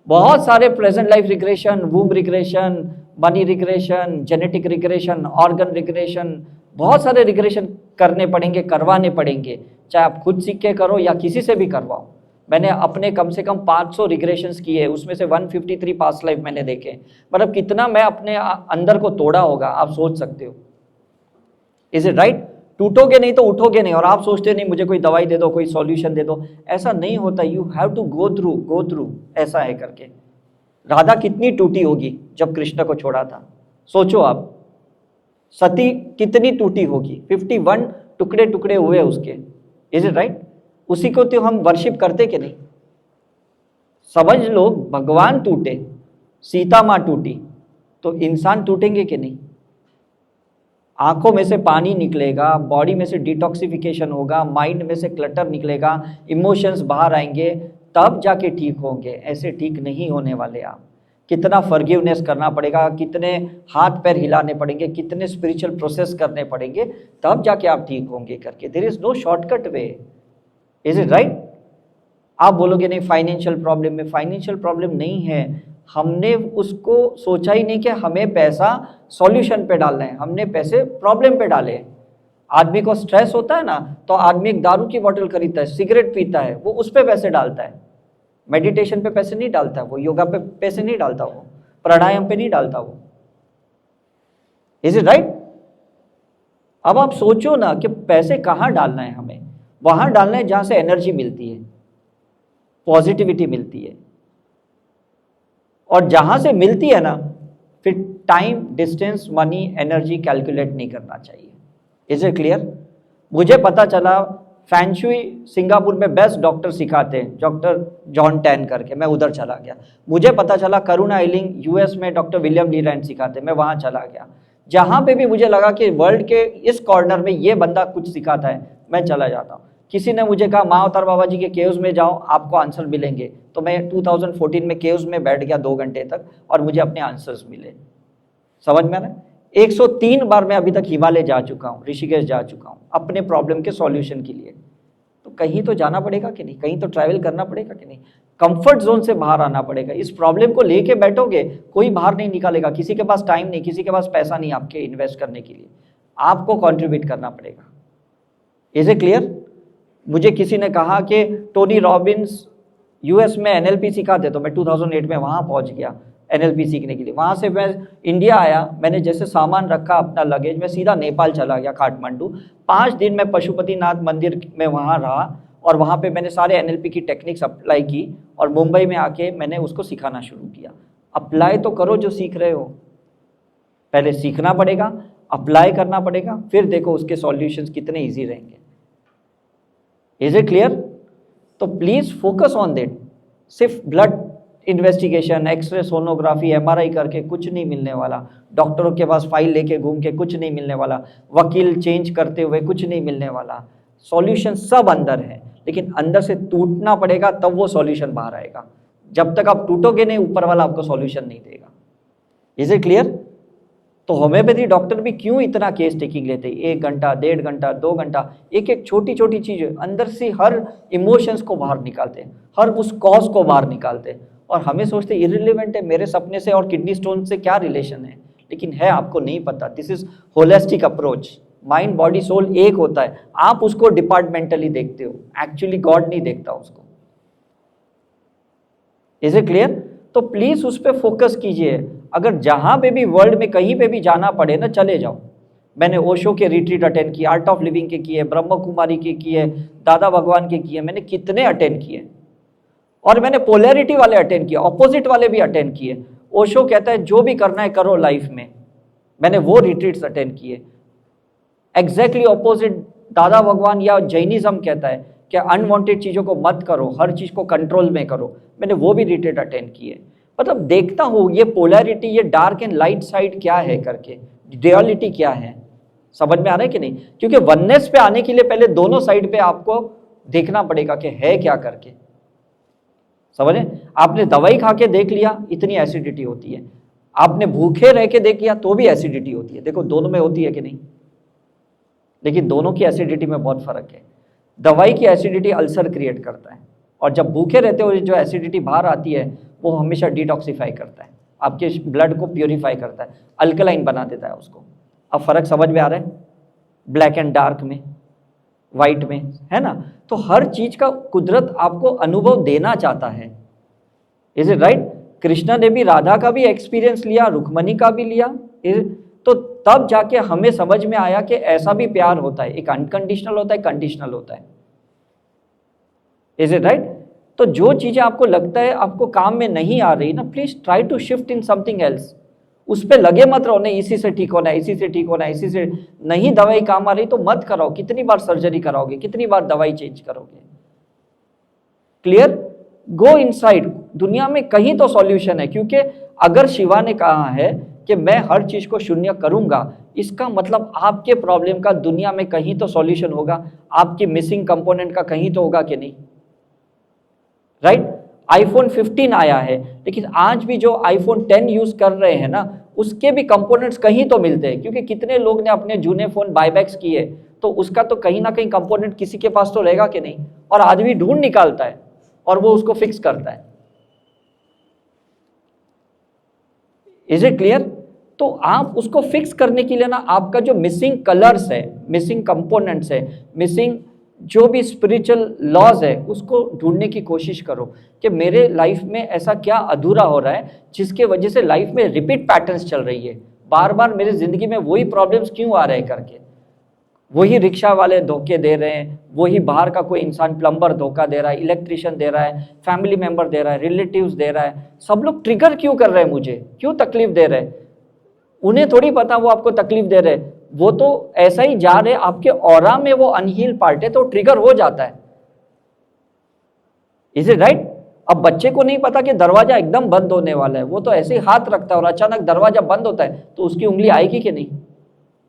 बहुत सारे present life regression, womb regression, money regression, genetic regression, organ regression, बहुत सारे रिग्रेशन करने पड़ेंगे, करवाने पड़ेंगे, चाहे आप खुद सीख के करो या किसी से भी करवाओ। मैंने अपने कम से कम 500 रिग्रेशंस किए, उसमें से 153 पास्ट लाइफ मैंने देखे। मतलब कितना मैं अपने अंदर को तोड़ा होगा, आप सोच सकते हो। Is it right? टूटोगे नहीं तो उठोगे नहीं। और आप सोचते नहीं मुझे कोई दवाई दे दो, कोई सॉल्यूशन दे दो, ऐसा नहीं होता। You have to go through, ऐसा है करके। राधा कितनी टूटी होगी जब कृष्ण को छोड़ा था, सोचो आप। सती कितनी टूटी होगी, 51 टुकड़े टुकड़े हुए उसके। Is it right? उसी को तो हम वर्शिप करते कि नहीं? समझ लो, भगवान टूटे, सीता माँ टूटी, तो इंसान टूटेंगे कि नहीं? आंखों में से पानी निकलेगा, बॉडी में से डिटॉक्सिफिकेशन होगा, माइंड में से क्लटर निकलेगा, इमोशंस बाहर आएंगे, तब जाके ठीक होंगे। ऐसे ठीक नहीं होने वाले आप। कितना फॉरगिवनेस करना पड़ेगा, कितने हाथ पैर हिलाने पड़ेंगे, कितने स्पिरिचुअल प्रोसेस करने पड़ेंगे, तब जाके आप ठीक होंगे करके। There is no shortcut way. Is it right? आप बोलोगे नहीं फाइनेंशियल प्रॉब्लम में, फाइनेंशियल प्रॉब्लम नहीं है, हमने उसको सोचा ही नहीं कि हमें पैसा सॉल्यूशन पे डालना है, हमने पैसे प्रॉब्लम पे डाले। आदमी को स्ट्रेस होता है ना, तो आदमी एक दारू की बोतल खरीदता है, सिगरेट पीता है, वो उस पे पैसे डालता है। मेडिटेशन पे पैसे नहीं डालता वो, योगा पे पैसे नहीं डालता वो, प्राणायाम पे नहीं डालता वो। Is it right? अब आप सोचो ना कि पैसे कहाँ डालना है हमें। वहां डालना है जहां से एनर्जी मिलती है, पॉजिटिविटी मिलती है। और जहां से मिलती है ना, फिर time, distance, money, energy calculate नहीं करना चाहिए। Is it clear? मुझे पता चला फैंशुई सिंगापुर में बेस्ट डॉक्टर सिखाते हैं, डॉक्टर जॉन टैन करके, मैं उधर चला गया। मुझे पता चला करुणा आइलिंग यूएस में डॉक्टर विलियम लीलैंड सिखाते हैं, मैं वहां चला गया। जहां पे भी मुझे लगा कि वर्ल्ड के इस कॉर्नर में ये बंदा कुछ सिखाता है, मैं चला जाता हूँ। किसी ने मुझे कहा माँ अवतार बाबा जी के केव्स में जाओ, आपको आंसर मिलेंगे, तो मैं 2014 में केव्स में बैठ गया 2 घंटे तक, और मुझे अपने आंसर्स मिले। समझ में आ रहा है? 103 बार मैं अभी तक हिमालय जा चुका हूँ, ऋषिकेश जा चुका हूँ अपने प्रॉब्लम के सॉल्यूशन के लिए। तो कहीं तो जाना पड़ेगा कि नहीं, कहीं तो ट्रैवल करना पड़ेगा कि नहीं, कंफर्ट जोन से बाहर आना पड़ेगा। इस प्रॉब्लम को लेके बैठोगे, कोई बाहर नहीं निकालेगा, किसी के पास टाइम नहीं, किसी के पास पैसा नहीं आपके इन्वेस्ट करने के लिए, आपको कॉन्ट्रीब्यूट करना पड़ेगा। Is it clear? मुझे किसी ने कहा कि टोनी रॉबिन्स यूएस में एनएलपी सिखाते, तो मैं 2008 में वहाँ पहुँच गया एनएलपी सीखने के लिए। वहाँ से मैं इंडिया आया, मैंने जैसे सामान रखा अपना लगेज, मैं सीधा नेपाल चला गया, काठमांडू। 5 दिन मैं पशुपतिनाथ मंदिर में वहाँ रहा, और वहाँ पे मैंने सारे एनएलपी की टेक्निक्स अप्लाई की, और मुंबई में आके मैंने उसको सिखाना शुरू किया। अप्लाई तो करो जो सीख रहे हो, पहले सीखना पड़ेगा, अप्लाई करना पड़ेगा, फिर देखो उसके सॉल्यूशंस कितने ईजी रहेंगे। Is it clear? तो प्लीज फोकस ऑन दैट। सिर्फ blood investigation, x-ray, sonography, MRI करके कुछ नहीं मिलने वाला, डॉक्टरों के पास फाइल लेके घूम के कुछ नहीं मिलने वाला, वकील चेंज करते हुए कुछ नहीं मिलने वाला। सॉल्यूशन सब अंदर है, लेकिन अंदर से टूटना पड़ेगा, तब वो सॉल्यूशन बाहर आएगा। जब तक आप टूटोगे नहीं, ऊपर वाला आपको सॉल्यूशन नहीं देगा। Is it clear? तो होम्योपैथी डॉक्टर भी क्यों इतना केस टेकिंग लेते हैं, 1 घंटा, 1.5 घंटा, 2 घंटा, एक एक छोटी छोटी चीज़ अंदर से हर इमोशंस को बाहर निकालते हैं, हर उस कॉज को बाहर निकालते हैं। और हमें सोचते इररिलेवेंट है, मेरे सपने से और किडनी स्टोन से क्या रिलेशन है, लेकिन है, आपको नहीं पता। This is holistic approach. Mind, body, soul एक होता है, आप उसको डिपार्टमेंटली देखते हो, एक्चुअली गॉड नहीं देखता उसको। Is it clear? तो प्लीज उस पर फोकस कीजिए। अगर जहां पे भी वर्ल्ड में कहीं पे भी जाना पड़े ना, चले जाओ। मैंने ओशो के रिट्रीट अटेंड किए, आर्ट ऑफ लिविंग के किए, ब्रह्म कुमारी के किए, दादा भगवान के किए, मैंने कितने अटेंड किए। और मैंने पोलैरिटी वाले अटेंड किए, ऑपोजिट वाले भी अटेंड किए। ओशो कहता है जो भी करना है करो लाइफ में, मैंने वो रिट्रीट्स अटेंड किए। एग्जैक्टली ऑपोजिट दादा भगवान या जैनिज्म कहता है कि अनवांटेड चीज़ों को मत करो, हर चीज़ को कंट्रोल में करो, मैंने वो भी रिट्रीट अटेंड किए। मतलब देखता हूँ ये पोलैरिटी, ये डार्क एंड लाइट साइड क्या है करके, रियलिटी क्या है, समझ में आ रहा है कि नहीं? क्योंकि वननेस पे आने के लिए पहले दोनों साइड पे आपको देखना पड़ेगा कि है क्या करके। समझे? आपने दवाई खा के देख लिया, इतनी एसिडिटी होती है, आपने भूखे रह के देख लिया तो भी एसिडिटी होती है। देखो दोनों में होती है कि नहीं? लेकिन दोनों की एसिडिटी में बहुत फर्क है। दवाई की एसिडिटी अल्सर क्रिएट करता है, और जब भूखे रहते हो जो एसिडिटी बाहर आती है वो हमेशा डिटॉक्सिफाई करता है, आपके ब्लड को प्योरीफाई करता है, अल्कलाइन बना देता है उसको। अब फर्क समझ में आ रहा है, ब्लैक एंड डार्क में, वाइट में, है ना। तो हर चीज का कुदरत आपको अनुभव देना चाहता है। Is it right? कृष्णा ने भी राधा का भी एक्सपीरियंस लिया, रुक्मणी का भी लिया, तो तब जाके हमें समझ में आया कि ऐसा भी प्यार होता है, एक अनकंडीशनल होता है, कंडीशनल होता है। Is it right? तो जो चीजें आपको लगता है आपको काम में नहीं आ रही ना, please try to shift in something else. उस पे लगे मत रहो, नहीं इसी से ठीक होना है, इसी से ठीक होना है, इसी से नहीं दवाई काम आ रही तो मत कराओ। कितनी बार सर्जरी कराओगे, कितनी बार दवाई चेंज करोगे? क्लियर? Go inside. दुनिया में कहीं तो सॉल्यूशन है, क्योंकि अगर शिवा ने कहा है कि मैं हर चीज को शून्य करूंगा, इसका मतलब आपके प्रॉब्लम का दुनिया में कहीं तो सॉल्यूशन होगा, आपकी मिसिंग कंपोनेंट का कहीं तो होगा कि नहीं? राइट? आईफोन 15 आया है, लेकिन आज भी जो आईफोन 10 यूज कर रहे हैं ना, उसके भी कंपोनेंट्स कहीं तो मिलते हैं, क्योंकि कितने लोग ने अपने जूने फोन बायबैक्स किए, तो उसका तो कहीं ना कहीं कंपोनेंट किसी के पास तो रहेगा कि नहीं, और आदमी ढूंढ निकालता है और वो उसको फिक्स करता है। Is it clear? तो आप उसको फिक्स करने के लिए ना, आपका जो मिसिंग कलर्स है, मिसिंग कंपोनेंट्स है, मिसिंग जो भी स्पिरिचुअल लॉज है, उसको ढूंढने की कोशिश करो कि मेरे लाइफ में ऐसा क्या अधूरा हो रहा है जिसके वजह से लाइफ में रिपीट पैटर्न्स चल रही है, बार बार मेरे जिंदगी में वही प्रॉब्लम्स क्यों आ रहे हैं करके। वही रिक्शा वाले धोखे दे रहे हैं, वही बाहर का कोई इंसान, प्लम्बर धोखा दे रहा है, इलेक्ट्रिशियन दे रहा है, फैमिली मेंबर दे रहा है, रिलेटिव्स दे रहा है, सब लोग ट्रिगर क्यों कर रहे हैं, मुझे क्यों तकलीफ दे रहे हैं? उन्हें थोड़ी पता वो आपको तकलीफ दे रहे हैं, वो तो ऐसा ही जा रहे, आपके ऑरा में वो अनहील पार्ट है तो ट्रिगर हो जाता है। Is it right? अब बच्चे को नहीं पता कि दरवाजा एकदम बंद होने वाला है, वो तो ऐसे ही हाथ रखता है और अचानक दरवाजा बंद होता है, तो उसकी उंगली आएगी कि नहीं?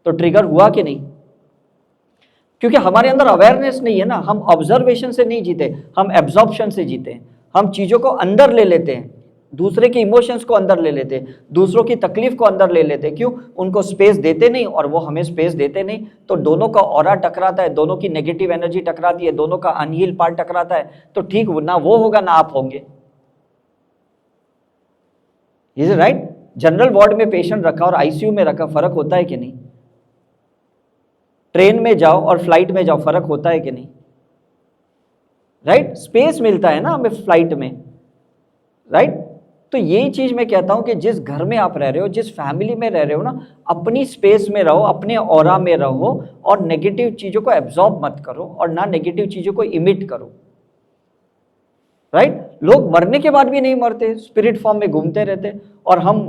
तो ट्रिगर हुआ कि नहीं? क्योंकि हमारे अंदर अवेयरनेस नहीं है ना, हम ऑब्जर्वेशन से नहीं जीते, हम एब्जॉर्प्शन से जीते हैं। हम चीजों को अंदर ले लेते हैं, दूसरे के इमोशंस को अंदर ले लेते, दूसरों की तकलीफ को अंदर ले लेते। क्यों? उनको स्पेस देते नहीं और वो हमें स्पेस देते नहीं, तो दोनों का ऑरा टकराता है, दोनों की नेगेटिव एनर्जी टकराती है, दोनों का अनहील पार्ट टकराता है, तो ठीक ना वो होगा ना आप होंगे। Is it right? General ward में पेशेंट रखा और आईसीयू में रखा, फर्क होता है कि नहीं? ट्रेन में जाओ और फ्लाइट में जाओ, फर्क होता है कि नहीं? राइट? स्पेस मिलता है ना हमें फ्लाइट में, राइट? तो यही चीज मैं कहता हूं कि जिस घर में आप रह रहे हो, जिस फैमिली में रह रहे हो ना, अपनी स्पेस में रहो, अपने ऑरा में रहो, और नेगेटिव चीजों को एब्जॉर्ब मत करो और ना नेगेटिव चीजों को इमिट करो। राइट? लोग मरने के बाद भी नहीं मरते, स्पिरिट फॉर्म में घूमते रहते, और हम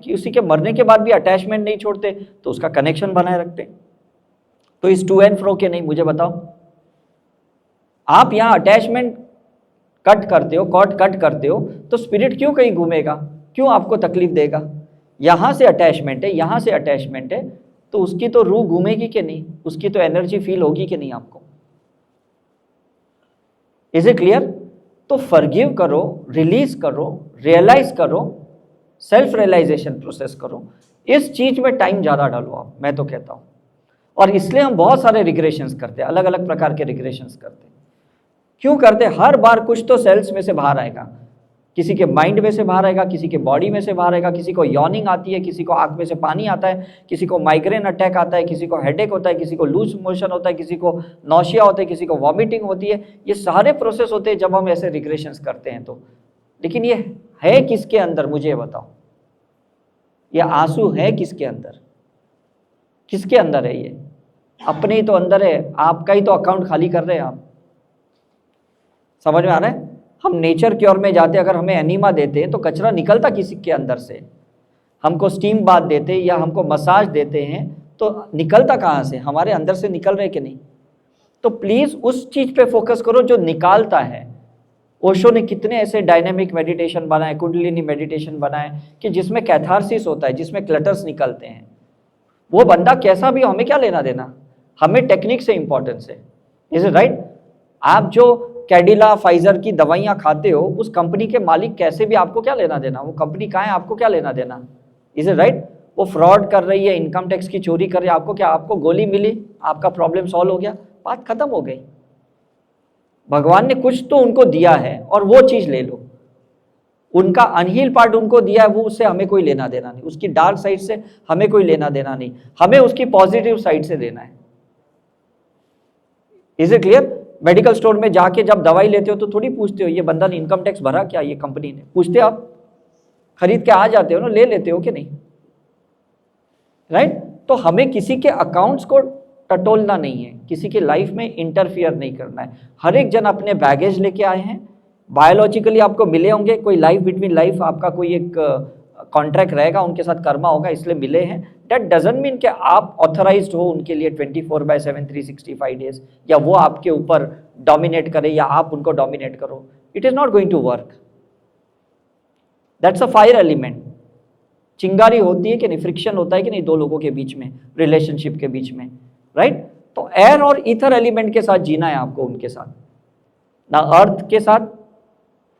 किसी के मरने के बाद भी अटैचमेंट नहीं छोड़ते, तो उसका कनेक्शन बनाए रखते। तो इस टू एंड फ्रो के नहीं, मुझे बताओ, आप यहां अटैचमेंट कट करते हो, कॉर्ड कट करते हो, तो स्पिरिट क्यों कहीं घूमेगा, क्यों आपको तकलीफ देगा? यहां से अटैचमेंट है, यहां से अटैचमेंट है, तो उसकी तो रूह घूमेगी कि नहीं, उसकी तो एनर्जी फील होगी कि नहीं आपको? Is it clear? तो फॉरगिव करो, रिलीज करो, रियलाइज करो, सेल्फ रियलाइजेशन प्रोसेस करो। इस चीज में टाइम ज्यादा डालो आप, मैं तो कहता हूं। और इसलिए हम बहुत सारे रिग्रेशंस करते हैं, अलग अलग प्रकार के रिग्रेशंस करते हैं। क्यों करते? हर बार कुछ तो सेल्स में से बाहर आएगा, किसी के माइंड में से बाहर आएगा, किसी के बॉडी में से बाहर आएगा, किसी को यॉर्निंग आती है, किसी को आंख में से पानी आता है, किसी को माइग्रेन अटैक आता है, किसी को हेडेक होता है, किसी को लूज मोशन होता है, किसी को नौशिया होता है, किसी को वॉमिटिंग होती है। ये सारे प्रोसेस होते हैं जब हम ऐसे रिग्रेशंस करते हैं तो। लेकिन ये है किसके अंदर, मुझे बताओ, ये आंसू है किसके अंदर? किसके अंदर है ये? अपने ही तो अंदर है, आपका ही तो अकाउंट खाली कर रहे हैं आप। समझ में आ रहा है? हम नेचर क्योर में जाते, अगर हमें एनीमा देते हैं तो कचरा निकलता किसी के अंदर से। हमको स्टीम बाथ देते या हमको मसाज देते हैं तो निकलता कहाँ से? हमारे अंदर से निकल रहे कि नहीं? तो प्लीज उस चीज पे फोकस करो जो निकालता है। ओशो ने कितने ऐसे डायनेमिक मेडिटेशन बनाए, कुंडलिनी मेडिटेशन बनाए कि जिसमें कैथारसिस होता है, जिसमें क्लटर्स निकलते हैं। वो बंदा कैसा भी हो, हमें क्या लेना देना, हमें टेक्निक से इंपॉर्टेंस है। Is it right? आप जो कैडिला, फाइजर की दवाइयां खाते हो, उस कंपनी के मालिक कैसे भी, आपको क्या लेना देना, वो कंपनी कहाँ है, आपको क्या लेना देना? Is it right? वो फ्रॉड कर रही है, इनकम टैक्स की चोरी कर रही है, आपको क्या, आपको गोली मिली, आपका प्रॉब्लम सॉल्व हो गया, बात खत्म हो गई। भगवान ने कुछ तो उनको दिया है और वो चीज ले लो। उनका अनहील पार्ट उनको दिया है, वो उससे हमें कोई लेना देना नहीं, उसकी डार्क साइड से हमें कोई लेना देना नहीं, हमें उसकी पॉजिटिव साइड से देना है। Is it clear? Medical store में जाके जब दवाई लेते हो तो थोड़ी पूछते हो ये बंदा ने इनकम टैक्स भरा क्या, ये कंपनी ने, पूछते आप? खरीद के आ जाते हो ना, ले लेते हो कि नहीं, राइट? तो हमें किसी के अकाउंट्स को टटोलना नहीं है, किसी की लाइफ में इंटरफियर नहीं करना है। हर एक जन अपने बैगेज लेके आए हैं, बायोलॉजिकली आपको मिले होंगे, कोई लाइफ बिटवीन लाइफ आपका कोई एक कॉन्ट्रैक्ट रहेगा, उनके साथ कर्मा होगा, इसलिए मिले हैं। दैट डजंट मीन कि आप ऑथराइज्ड हो उनके लिए 24/7 365 डेज, या वो आपके ऊपर डोमिनेट करे या आप उनको डोमिनेट करो। It is not going to work. That's a fire element. चिंगारी होती है कि नहीं, फ्रिक्शन होता है कि नहीं दो लोगों के बीच में, रिलेशनशिप के बीच में, राइट? तो एयर और ईथर एलिमेंट के साथ जीना है आपको, उनके साथ, ना अर्थ के साथ,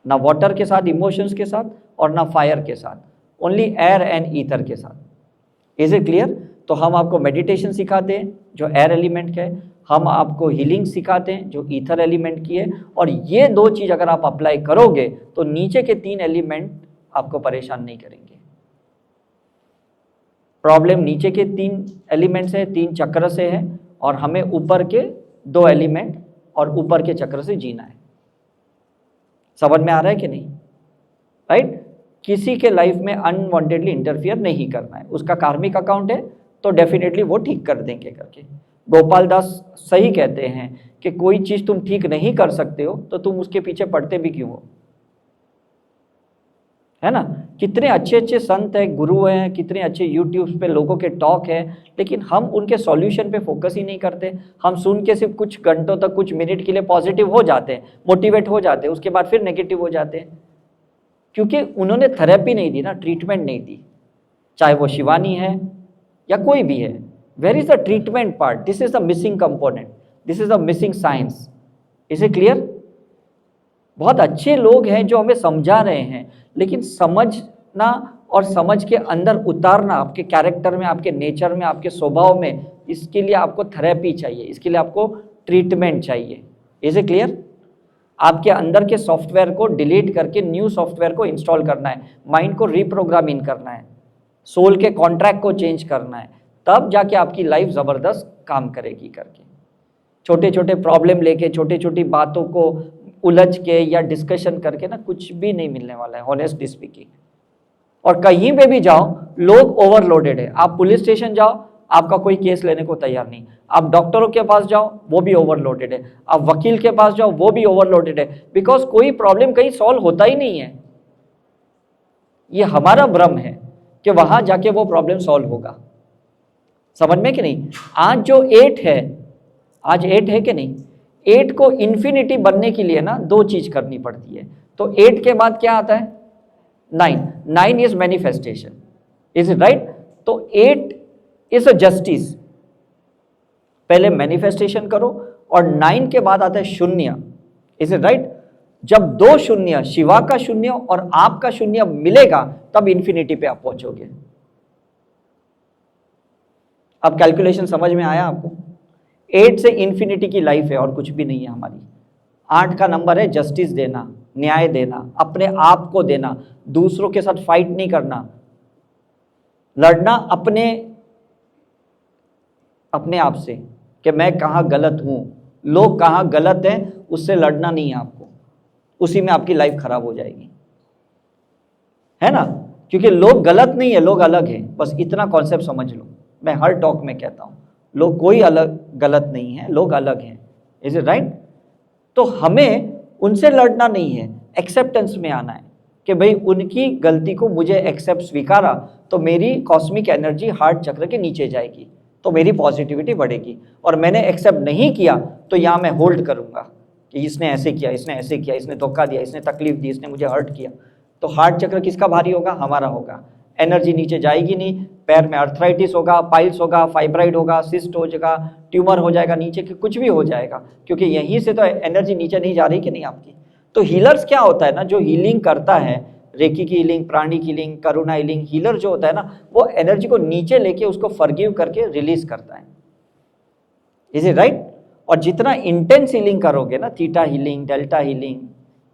ना वाटर के साथ, इमोशंस के साथ, और ना फायर के साथ, ओनली एयर एंड ईथर के साथ। Is it clear? तो हम आपको मेडिटेशन सिखाते हैं जो एयर एलिमेंट का है, हम आपको हीलिंग सिखाते हैं जो ईथर एलिमेंट की है, और ये दो चीज अगर आप अप्लाई करोगे तो नीचे के 3 एलिमेंट आपको परेशान नहीं करेंगे। प्रॉब्लम नीचे के 3 एलिमेंट से, 3 चक्र से है, और हमें ऊपर के 2 एलिमेंट और ऊपर के चक्र से जीना है। समझ में आ रहा है कि नहीं, राइट? किसी के लाइफ में अनवांटेडली इंटरफियर नहीं करना है। उसका कार्मिक अकाउंट है तो डेफिनेटली वो ठीक कर देंगे करके। गोपाल दास सही कहते हैं कि कोई चीज तुम ठीक नहीं कर सकते हो तो तुम उसके पीछे पड़ते भी क्यों हो, है ना? कितने अच्छे अच्छे संत हैं, गुरु हैं, कितने अच्छे यूट्यूब पे लोगों के टॉक है, लेकिन हम उनके सॉल्यूशन पे फोकस ही नहीं करते। हम सुन के सिर्फ कुछ घंटों तक, कुछ मिनट के लिए पॉजिटिव हो जाते हैं, मोटिवेट हो जाते हैं, उसके बाद फिर नेगेटिव हो जाते हैं, क्योंकि उन्होंने थेरेपी नहीं दी ना, ट्रीटमेंट नहीं दी। चाहे वो शिवानी है या कोई भी है, where is the treatment part? This is the missing component, this is the missing science. Is it clear? बहुत अच्छे लोग हैं जो हमें समझा रहे हैं, लेकिन समझना और समझ के अंदर उतारना आपके कैरेक्टर में, आपके नेचर में, आपके स्वभाव में, इसके लिए आपको थेरेपी चाहिए, इसके लिए आपको ट्रीटमेंट चाहिए। Is it clear? आपके अंदर के सॉफ्टवेयर को डिलीट करके न्यू सॉफ्टवेयर को इंस्टॉल करना है, माइंड को रीप्रोग्रामिंग करना है, सोल के कॉन्ट्रैक्ट को चेंज करना है, तब जाके आपकी लाइफ ज़बरदस्त काम करेगी करके। छोटे छोटे प्रॉब्लम लेके, छोटी छोटी बातों को उलझ के या डिस्कशन करके ना कुछ भी नहीं मिलने वाला है, ऑनेस्टली स्पीकिंग। और कहीं पे भी जाओ लोग ओवरलोडेड है। आप पुलिस स्टेशन जाओ, आपका कोई केस लेने को तैयार नहीं। आप डॉक्टरों के पास जाओ, वो भी ओवरलोडेड है। आप वकील के पास जाओ, वो भी ओवरलोडेड है, बिकॉज कोई प्रॉब्लम कहीं सॉल्व होता ही नहीं है। ये हमारा भ्रम है कि वहां जाके वो प्रॉब्लम सॉल्व होगा। समझ में कि नहीं? आज जो 8 है, आज 8 है कि नहीं, 8 को इन्फिनिटी बनने के लिए ना 2 चीज करनी पड़ती है। तो 8 के बाद क्या आता है? 9 is manifestation. Is it right? तो 8 इज अ जस्टिस। पहले मैनिफेस्टेशन करो, और 9 के बाद आता है शून्य। Is it right? जब 2 शून्य, शिवा का शून्य और आपका शून्य मिलेगा, तब इन्फिनिटी पे आप पहुंचोगे। अब कैलकुलेशन समझ में आया आपको? 8 से इन्फिनिटी की लाइफ है और कुछ भी नहीं है हमारी। 8 का नंबर है जस्टिस देना, न्याय देना, अपने आप को देना, दूसरों के साथ फाइट नहीं करना, लड़ना अपने आप से कि मैं कहाँ गलत हूँ, लोग कहाँ गलत हैं, उससे लड़ना नहीं है आपको। उसी में आपकी लाइफ खराब हो जाएगी, है ना? क्योंकि लोग गलत नहीं है, लोग अलग हैं। बस इतना कॉन्सेप्ट समझ लो। मैं हर टॉक में कहता हूँ, लोग कोई अलग गलत नहीं है, लोग अलग हैं। Is it right? तो हमें उनसे लड़ना नहीं है, एक्सेप्टेंस में आना है कि भाई उनकी गलती को मुझे एक्सेप्ट स्वीकारा तो मेरी कॉस्मिक एनर्जी हार्ट चक्र के नीचे जाएगी, तो मेरी पॉजिटिविटी बढ़ेगी। और मैंने एक्सेप्ट नहीं किया तो यहाँ मैं होल्ड करूँगा कि इसने ऐसे किया, इसने ऐसे किया, इसने धोखा दिया, इसने तकलीफ दी, इसने मुझे हर्ट किया। तो हार्ट चक्र किसका भारी होगा? हमारा होगा। एनर्जी नीचे जाएगी नहीं, पैर में अर्थराइटिस होगा, पाइल्स होगा, फाइब्राइड होगा, सिस्ट हो जाएगा, ट्यूमर हो जाएगा नीचे के, कुछ भी हो जाएगा, क्योंकि यहीं से तो एनर्जी नीचे नहीं जा रही कि नहीं आपकी। तो हीलर्स क्या होता है ना, जो हीलिंग करता है, रेकी की हीलिंग, प्राणी की हीलिंग, करुणा हीलिंग, हीलर जो होता है ना वो एनर्जी को नीचे लेके उसको फॉरगिव करके रिलीज करता है। Is it right? और जितना इंटेंस हीलिंग करोगे ना, थीटा हीलिंग, डेल्टा हीलिंग,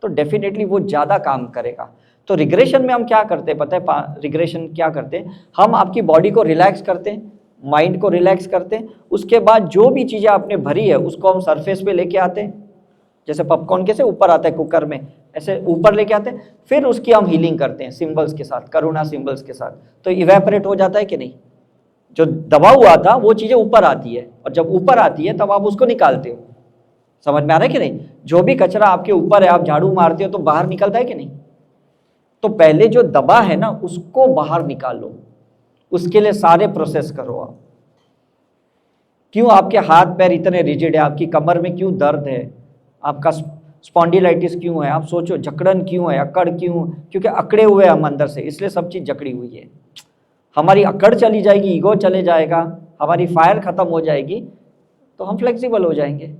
तो डेफिनेटली वो ज़्यादा काम करेगा। तो रिग्रेशन में हम क्या करते हैं पता है? रिग्रेशन क्या करते हैं, हम आपकी बॉडी को रिलैक्स करते हैं, माइंड को रिलैक्स करते हैं, उसके बाद जो भी चीज़ें आपने भरी है उसको हम सरफेस पे लेके आते हैं, जैसे पॉपकॉर्न कैसे ऊपर आता है कुकर में, ऐसे ऊपर लेके आते हैं, फिर उसकी हम हीलिंग करते हैं सिंबल्स के साथ, करुणा सिंबल्स के साथ, तो इवेपोरेट हो जाता है कि नहीं? जो दबा हुआ था वो चीज़ें ऊपर आती है, और जब ऊपर आती है तब आप उसको निकालते हो। समझ में आ रहा है कि नहीं? जो भी कचरा आपके ऊपर है, आप झाड़ू मारते हो तो बाहर निकलता है कि नहीं? तो पहले जो दबा है ना उसको बाहर निकालो, उसके लिए सारे प्रोसेस करो आप। क्यों आपके हाथ पैर इतने रिजिड है, आपकी कमर में क्यों दर्द है, आपका स्पॉन्डिलाइटिस क्यों है, आप सोचो, जकड़न क्यों है, अकड़ क्यों? क्योंकि अकड़े हुए हम अंदर से, इसलिए सब चीज़ जकड़ी हुई है। हमारी अकड़ चली जाएगी, ईगो चले जाएगा, हमारी फायर खत्म हो जाएगी, तो हम फ्लेक्सिबल हो जाएंगे।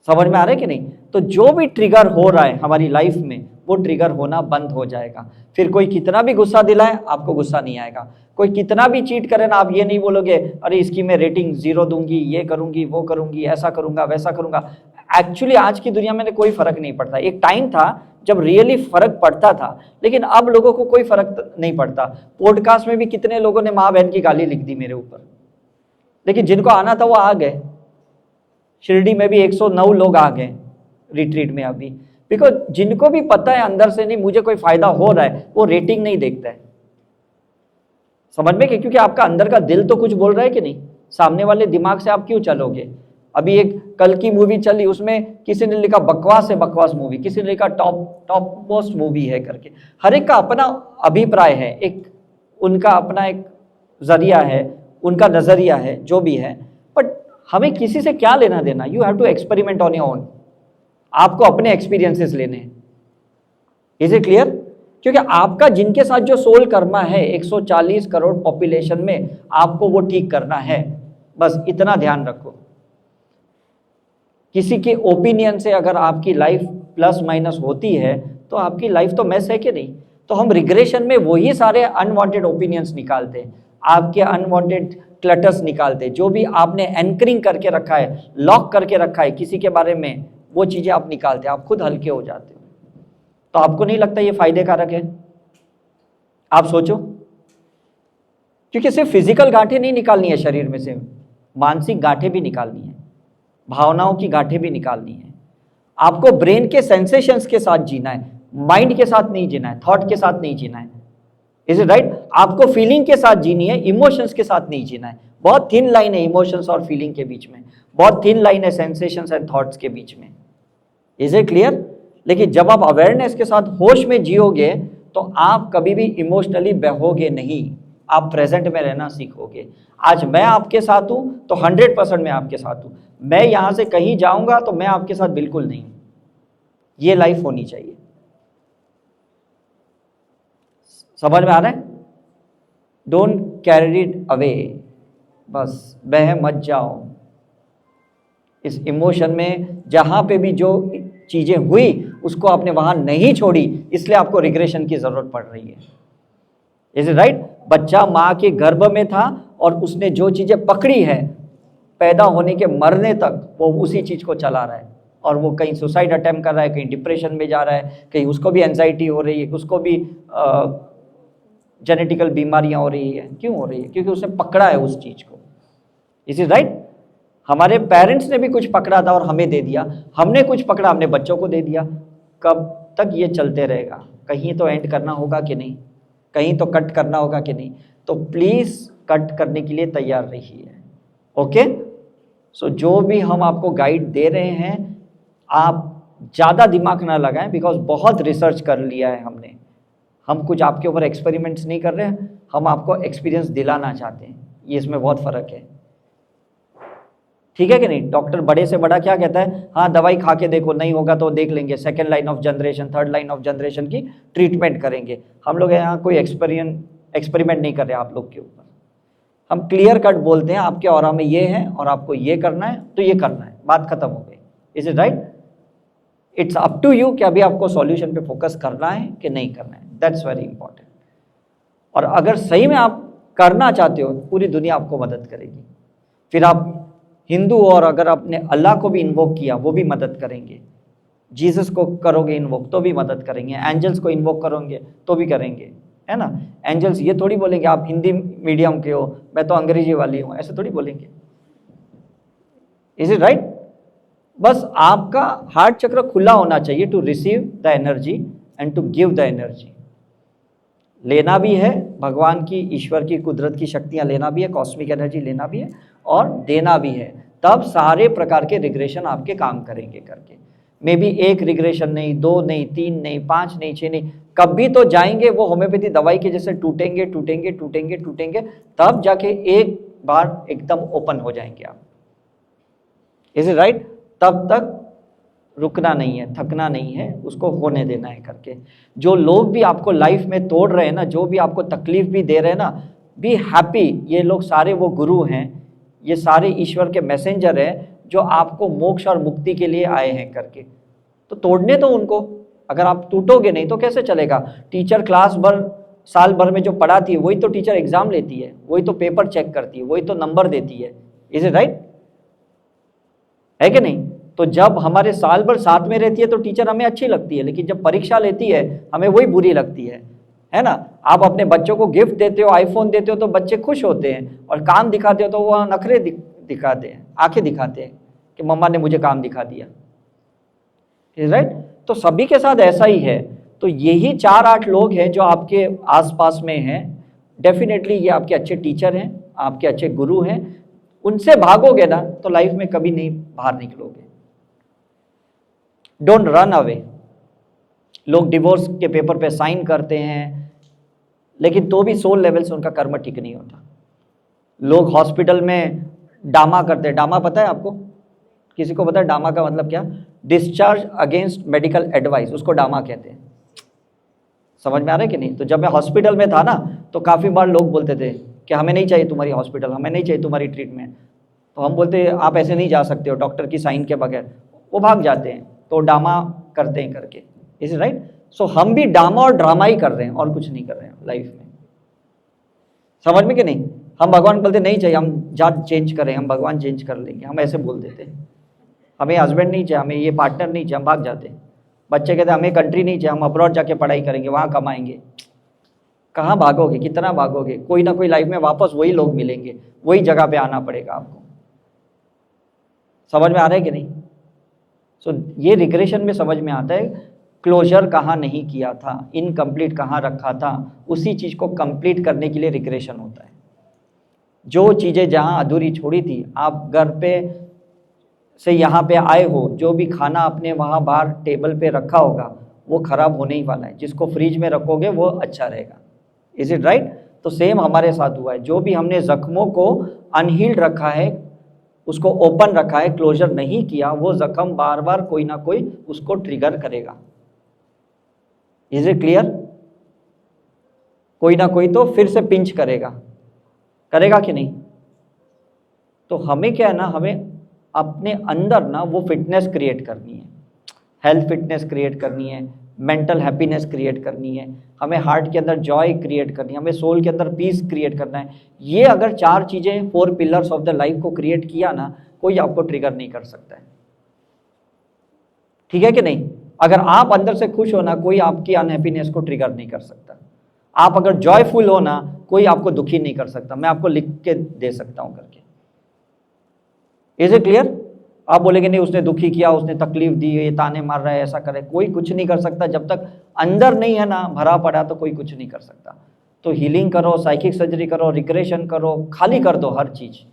समझ में आ रहा है कि नहीं? तो जो भी ट्रिगर हो रहा है हमारी लाइफ में वो ट्रिगर होना बंद हो जाएगा। फिर कोई कितना भी गुस्सा दिलाए आपको गुस्सा नहीं आएगा, कोई कितना भी चीट करे ना, आप ये नहीं बोलोगे अरे इसकी मैं रेटिंग 0 दूंगी, ये करूंगी, वो करूंगी, ऐसा करूंगा, वैसा करूंगा। एक्चुअली आज की दुनिया में कोई फर्क नहीं पड़ता। एक टाइम था जब रियली फर्क पड़ता था, लेकिन अब लोगों को कोई फर्क नहीं पड़ता। पॉडकास्ट में भी कितने लोगों ने माँ बहन की गाली लिख दी मेरे ऊपर, लेकिन जिनको आना था वो आ गए। शिरडी में भी 109 लोग आ गए रिट्रीट में अभी, बिकॉज जिनको भी पता है अंदर से नहीं मुझे कोई फायदा हो रहा है, वो रेटिंग नहीं देखता है। समझ में? क्योंकि आपका अंदर का दिल तो कुछ बोल रहा है कि नहीं, सामने वाले दिमाग से आप क्यों चलोगे? अभी एक कल की मूवी चली, उसमें किसी ने लिखा बकवास है, बकवास मूवी, किसी ने लिखा टॉप मोस्ट मूवी है करके। हर एक का अपना अभिप्राय है, एक उनका अपना एक जरिया है, उनका नजरिया है, जो भी है, बट हमें किसी से क्या लेना देना? You have to experiment on your own. आपको अपने एक्सपीरियंसेस लेने हैं। Is it clear? क्योंकि आपका जिनके साथ जो सोल कर्मा है 140 करोड़ पॉपुलेशन में, आपको वो ठीक करना है, बस इतना ध्यान रखो। किसी के ओपिनियन से अगर आपकी लाइफ प्लस माइनस होती है तो आपकी लाइफ तो मैस है कि नहीं? तो हम रिग्रेशन में वही सारे अनवांटेड ओपिनियंस निकालते हैं, आपके अनवांटेड क्लटर्स निकालते हैं, जो भी आपने एंकरिंग करके रखा है, लॉक करके रखा है किसी के बारे में, वो चीज़ें आप निकालते हैं, आप खुद हल्के हो जाते हो। तो आपको नहीं लगता ये फायदे कारक है? आप सोचो, क्योंकि सिर्फ फिजिकल गांठें नहीं निकालनी है शरीर में से, मानसिक गांठें भी निकालनी है, भावनाओं की गांठें भी निकालनी है। आपको ब्रेन के सेंसेशंस के साथ जीना है, माइंड के साथ नहीं जीना है, थॉट के साथ नहीं जीना है। Is it right? आपको फीलिंग के साथ जीनी है, इमोशंस के साथ नहीं जीना है। बहुत थिन लाइन है इमोशंस और फीलिंग के बीच में, बहुत थिन लाइन है सेंसेशंस एंड थॉट्स के बीच में। Is it clear? लेकिन जब आप अवेयरनेस के साथ होश में जियोगे तो आप कभी भी इमोशनली बहोगे नहीं, आप प्रेजेंट में रहना सीखोगे। आज मैं आपके साथ हूं तो 100% मैं आपके साथ हूं, मैं यहां से कहीं जाऊंगा तो मैं आपके साथ बिल्कुल नहीं हूं। ये लाइफ होनी चाहिए। समझ में आ रहा है? डोंट कैरी इट अवे, बस बह मत जाओ इस इमोशन में। जहां पे भी जो चीजें हुई उसको आपने वहां नहीं छोड़ी, इसलिए आपको रिग्रेशन की जरूरत पड़ रही है। Is it right? बच्चा मां के गर्भ में था और उसने जो चीजें पकड़ी है पैदा होने के मरने तक वो उसी चीज को चला रहा है, और वो कहीं सुसाइड अटेम्प्ट कर रहा है, कहीं डिप्रेशन में जा रहा है, कहीं उसको भी एंजाइटी हो रही है, उसको भी जेनेटिकल बीमारियां हो रही है। क्यों हो रही है? क्योंकि उसने पकड़ा है उस चीज को। Is it right? हमारे पेरेंट्स ने भी कुछ पकड़ा था और हमें दे दिया, हमने कुछ पकड़ा हमने बच्चों को दे दिया। कब तक ये चलते रहेगा? कहीं तो एंड करना होगा कि नहीं, कहीं तो कट करना होगा कि नहीं? तो प्लीज कट करने के लिए तैयार रहिए। ओके? सो जो भी हम आपको गाइड दे रहे हैं आप ज़्यादा दिमाग ना लगाएं, बिकॉज बहुत रिसर्च कर लिया है हमने। हम कुछ आपके ऊपर एक्सपेरिमेंट्स नहीं कर रहे हैं, हम आपको एक्सपीरियंस दिलाना चाहते हैं। ये इसमें बहुत फ़र्क है। ठीक है कि नहीं? डॉक्टर बड़े से बड़ा क्या कहता है? हाँ दवाई खा के देखो, नहीं होगा तो देख लेंगे, second line of generation, third line of generation की ट्रीटमेंट करेंगे। हम लोग यहाँ कोई एक्सपेरिमेंट नहीं कर रहे आप लोग के ऊपर। हम क्लियर कट बोलते हैं आपके ऑरा में ये है और आपको ये करना है तो ये करना है, बात खत्म हो गई। Is it right? It's up to you कि अभी आपको सॉल्यूशन पे फोकस करना है कि नहीं करना है, दैट्स वेरी इंपॉर्टेंट। और अगर सही में आप करना चाहते हो, पूरी दुनिया आपको मदद करेगी। फिर आप हिंदू और अगर आपने अल्लाह को भी इन्वोक किया वो भी मदद करेंगे, जीसस को करोगे इन्वोक तो भी मदद करेंगे, एंजल्स को इन्वोक करोगे तो भी करेंगे, है ना। एंजल्स ये थोड़ी बोलेंगे आप हिंदी मीडियम के हो, मैं तो अंग्रेजी वाली हूँ, ऐसे थोड़ी बोलेंगे। Is it right? बस आपका हार्ट चक्र खुला होना चाहिए to receive the energy and to give the energy. लेना भी है भगवान की, ईश्वर की, कुदरत की शक्तियां लेना भी है, कॉस्मिक एनर्जी लेना भी है और देना भी है, तब सारे प्रकार के रिग्रेशन आपके काम करेंगे करके। मे बी एक रिग्रेशन नहीं, 2 नहीं, 3 नहीं, 5 नहीं, 6 नहीं, कभी तो जाएंगे वो होम्योपैथी दवाई के जैसे टूटेंगे टूटेंगे टूटेंगे टूटेंगे, तब जाके एक बार एकदम ओपन हो जाएंगे आप। Is it right? तब तक रुकना नहीं है, थकना नहीं है, उसको होने देना है करके। जो लोग भी आपको लाइफ में तोड़ रहे हैं ना, जो भी आपको तकलीफ भी दे रहे हैं ना, बी हैप्पी। ये लोग सारे वो गुरु हैं, ये सारे ईश्वर के मैसेंजर हैं जो आपको मोक्ष और मुक्ति के लिए आए हैं करके। तो तोड़ने दो उनको। अगर आप टूटोगे नहीं तो कैसे चलेगा? टीचर क्लास भर साल भर में जो पढ़ाती है वही तो टीचर एग्जाम लेती है, वही तो पेपर चेक करती है, वही तो नंबर देती है। Is it right? है कि नहीं? तो जब हमारे साल भर साथ में रहती है तो टीचर हमें अच्छी लगती है, लेकिन जब परीक्षा लेती है हमें वही बुरी लगती है ना। आप अपने बच्चों को गिफ्ट देते हो, आईफोन देते हो तो बच्चे खुश होते हैं, और काम दिखाते हो तो वो नखरे दिखाते हैं, आंखें दिखाते हैं कि मम्मा ने मुझे काम दिखा दिया। राइट? तो सभी के साथ ऐसा ही है। तो यही 4-8 लोग हैं जो आपके आसपास में हैं, डेफिनेटली ये आपके अच्छे टीचर हैं, आपके अच्छे गुरु हैं। उनसे भागोगे ना तो लाइफ में कभी नहीं बाहर निकलोगे। Don't run away. लोग डिवोर्स के पेपर पे साइन करते हैं, लेकिन तो भी सोल लेवल से उनका कर्म ठीक नहीं होता। लोग हॉस्पिटल में डामा करते हैं। डामा पता है आपको? किसी को पता है डामा का मतलब क्या? डिस्चार्ज अगेंस्ट मेडिकल एडवाइस, उसको डामा कहते हैं। समझ में आ रहा है कि नहीं? तो जब मैं हॉस्पिटल में था ना, तो काफ़ी बार लोग बोलते थे कि हमें नहीं चाहिए तुम्हारी हॉस्पिटल, हमें नहीं चाहिए तुम्हारी ट्रीटमेंट। तो हम बोलते आप ऐसे नहीं जा सकते हो डॉक्टर की साइन के बगैर। वो भाग जाते हैं, तो डामा करते हैं करके। Is right? सो हम भी डामा और ड्रामा ही कर रहे हैं और कुछ नहीं कर रहे हैं लाइफ में। समझ में कि नहीं? हम भगवान बोलते नहीं चाहिए, हम जात चेंज करें, हम भगवान चेंज कर लेंगे, हम ऐसे बोल देते हैं। हमें हस्बैंड नहीं चाहिए, हमें ये पार्टनर नहीं चाहिए, हम भाग जाते हैं। बच्चे कहते हैं हमें कंट्री नहीं चाहिए, हम अब्रॉड जाके पढ़ाई करेंगे, वहाँ कमाएंगे। कहाँ भागोगे? कितना भागोगे? कोई ना कोई लाइफ में वापस वही लोग मिलेंगे, वही जगह पे आना पड़ेगा आपको। समझ में आ रहा है कि नहीं? सो ये रिग्रेशन में समझ में आता है क्लोजर कहाँ नहीं किया था, इनकम्प्लीट कहाँ रखा था, उसी चीज़ को कंप्लीट करने के लिए रिग्रेशन होता है। जो चीज़ें जहाँ अधूरी छोड़ी थी, आप घर पे से यहाँ पे आए हो, जो भी खाना आपने वहाँ बाहर टेबल पे रखा होगा वो खराब होने ही वाला है। जिसको फ्रिज में रखोगे वो अच्छा रहेगा। Is it right? तो सेम हमारे साथ हुआ है। जो भी हमने जख्मों को अनहील्ड रखा है, उसको ओपन रखा है, क्लोजर नहीं किया, वो जख्म बार बार कोई ना कोई उसको ट्रिगर करेगा। Is it clear? कोई ना कोई तो फिर से पिंच करेगा कि नहीं? तो हमें क्या है ना, हमें अपने अंदर ना वो फिटनेस क्रिएट करनी है, हेल्थ फिटनेस क्रिएट करनी है, मेंटल हैप्पीनेस क्रिएट करनी है, हमें हार्ट के अंदर जॉय क्रिएट करनी है, हमें सोल के अंदर पीस क्रिएट करना है। ये अगर 4 चीज़ें, 4 पिलर्स ऑफ द लाइफ को क्रिएट किया ना, कोई आपको ट्रिगर नहीं कर सकता है। ठीक है कि नहीं? अगर आप अंदर से खुश हो ना, कोई आपकी अनहैप्पीनेस को ट्रिगर नहीं कर सकता। आप अगर जॉयफुल हो ना, कोई आपको दुखी नहीं कर सकता। मैं आपको लिख के दे सकता हूं करके। Is it clear? आप बोलेंगे नहीं उसने दुखी किया, उसने तकलीफ दी, ये ताने मार रहा है, ऐसा करे। कोई कुछ नहीं कर सकता जब तक अंदर नहीं है ना भरा पड़ा, तो कोई कुछ नहीं कर सकता। तो हीलिंग करो, साइकिक सर्जरी करो, रिग्रेशन करो, खाली कर दो हर चीज।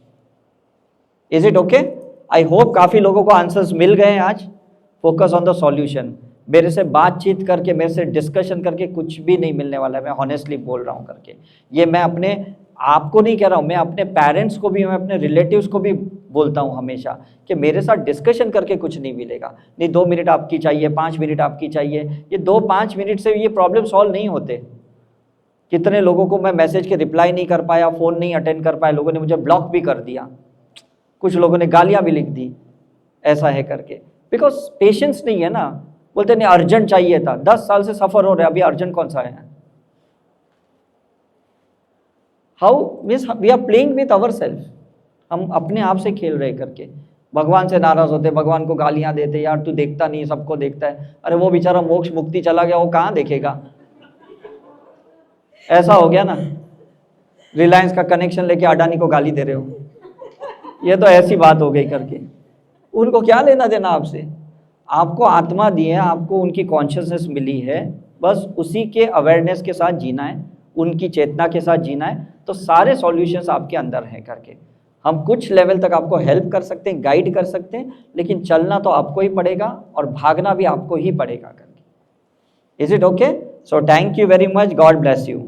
Is it okay? I hope काफी लोगों को आंसर्स मिल गए हैं आज। Focus on the solution. मेरे से बातचीत करके, मेरे से डिस्कशन करके कुछ भी नहीं मिलने वाला है, मैं ऑनेस्टली बोल रहा हूँ करके। ये मैं अपने आपको नहीं कह रहा हूँ, मैं अपने पेरेंट्स को भी, मैं अपने रिलेटिव्स को भी बोलता हूँ हमेशा कि मेरे साथ डिस्कशन करके कुछ नहीं मिलेगा। नहीं 2 मिनट आपकी चाहिए, 5 मिनट आपकी चाहिए, ये 2-5 मिनट से ये प्रॉब्लम सॉल्व नहीं होते। कितने लोगों को मैं मैसेज के रिप्लाई नहीं कर पाया, फ़ोन नहीं अटेंड कर पाया, लोगों ने मुझे ब्लॉक भी कर दिया, कुछ लोगों ने गालियाँ भी लिख दी, ऐसा है करके। बिकॉज पेशेंस नहीं है ना। बोलते नहीं अर्जेंट चाहिए था, 10 साल से सफर हो रहे, अभी अर्जेंट कौन सा है? How means we are playing with ourself, हम अपने आप से खेल रहे करके। भगवान से नाराज होते, भगवान को गालियां देते, यार तू देखता नहीं, सबको देखता है, अरे वो बेचारा मोक्ष मुक्ति चला गया, वो कहाँ देखेगा? ऐसा हो गया ना, रिलायंस का कनेक्शन लेके अडानी को गाली दे रहे हो, ये तो ऐसी बात हो गई करके। उनको क्या लेना देना आपसे? आपको आत्मा दी है, आपको उनकी कॉन्शियसनेस मिली है, बस उसी के अवेयरनेस के साथ जीना है, उनकी चेतना के साथ जीना है, तो सारे सॉल्यूशंस आपके अंदर हैं करके। हम कुछ लेवल तक आपको हेल्प कर सकते हैं, गाइड कर सकते हैं, लेकिन चलना तो आपको ही पड़ेगा और भागना भी आपको ही पड़ेगा करके। Is it okay? So thank you very much, God bless you.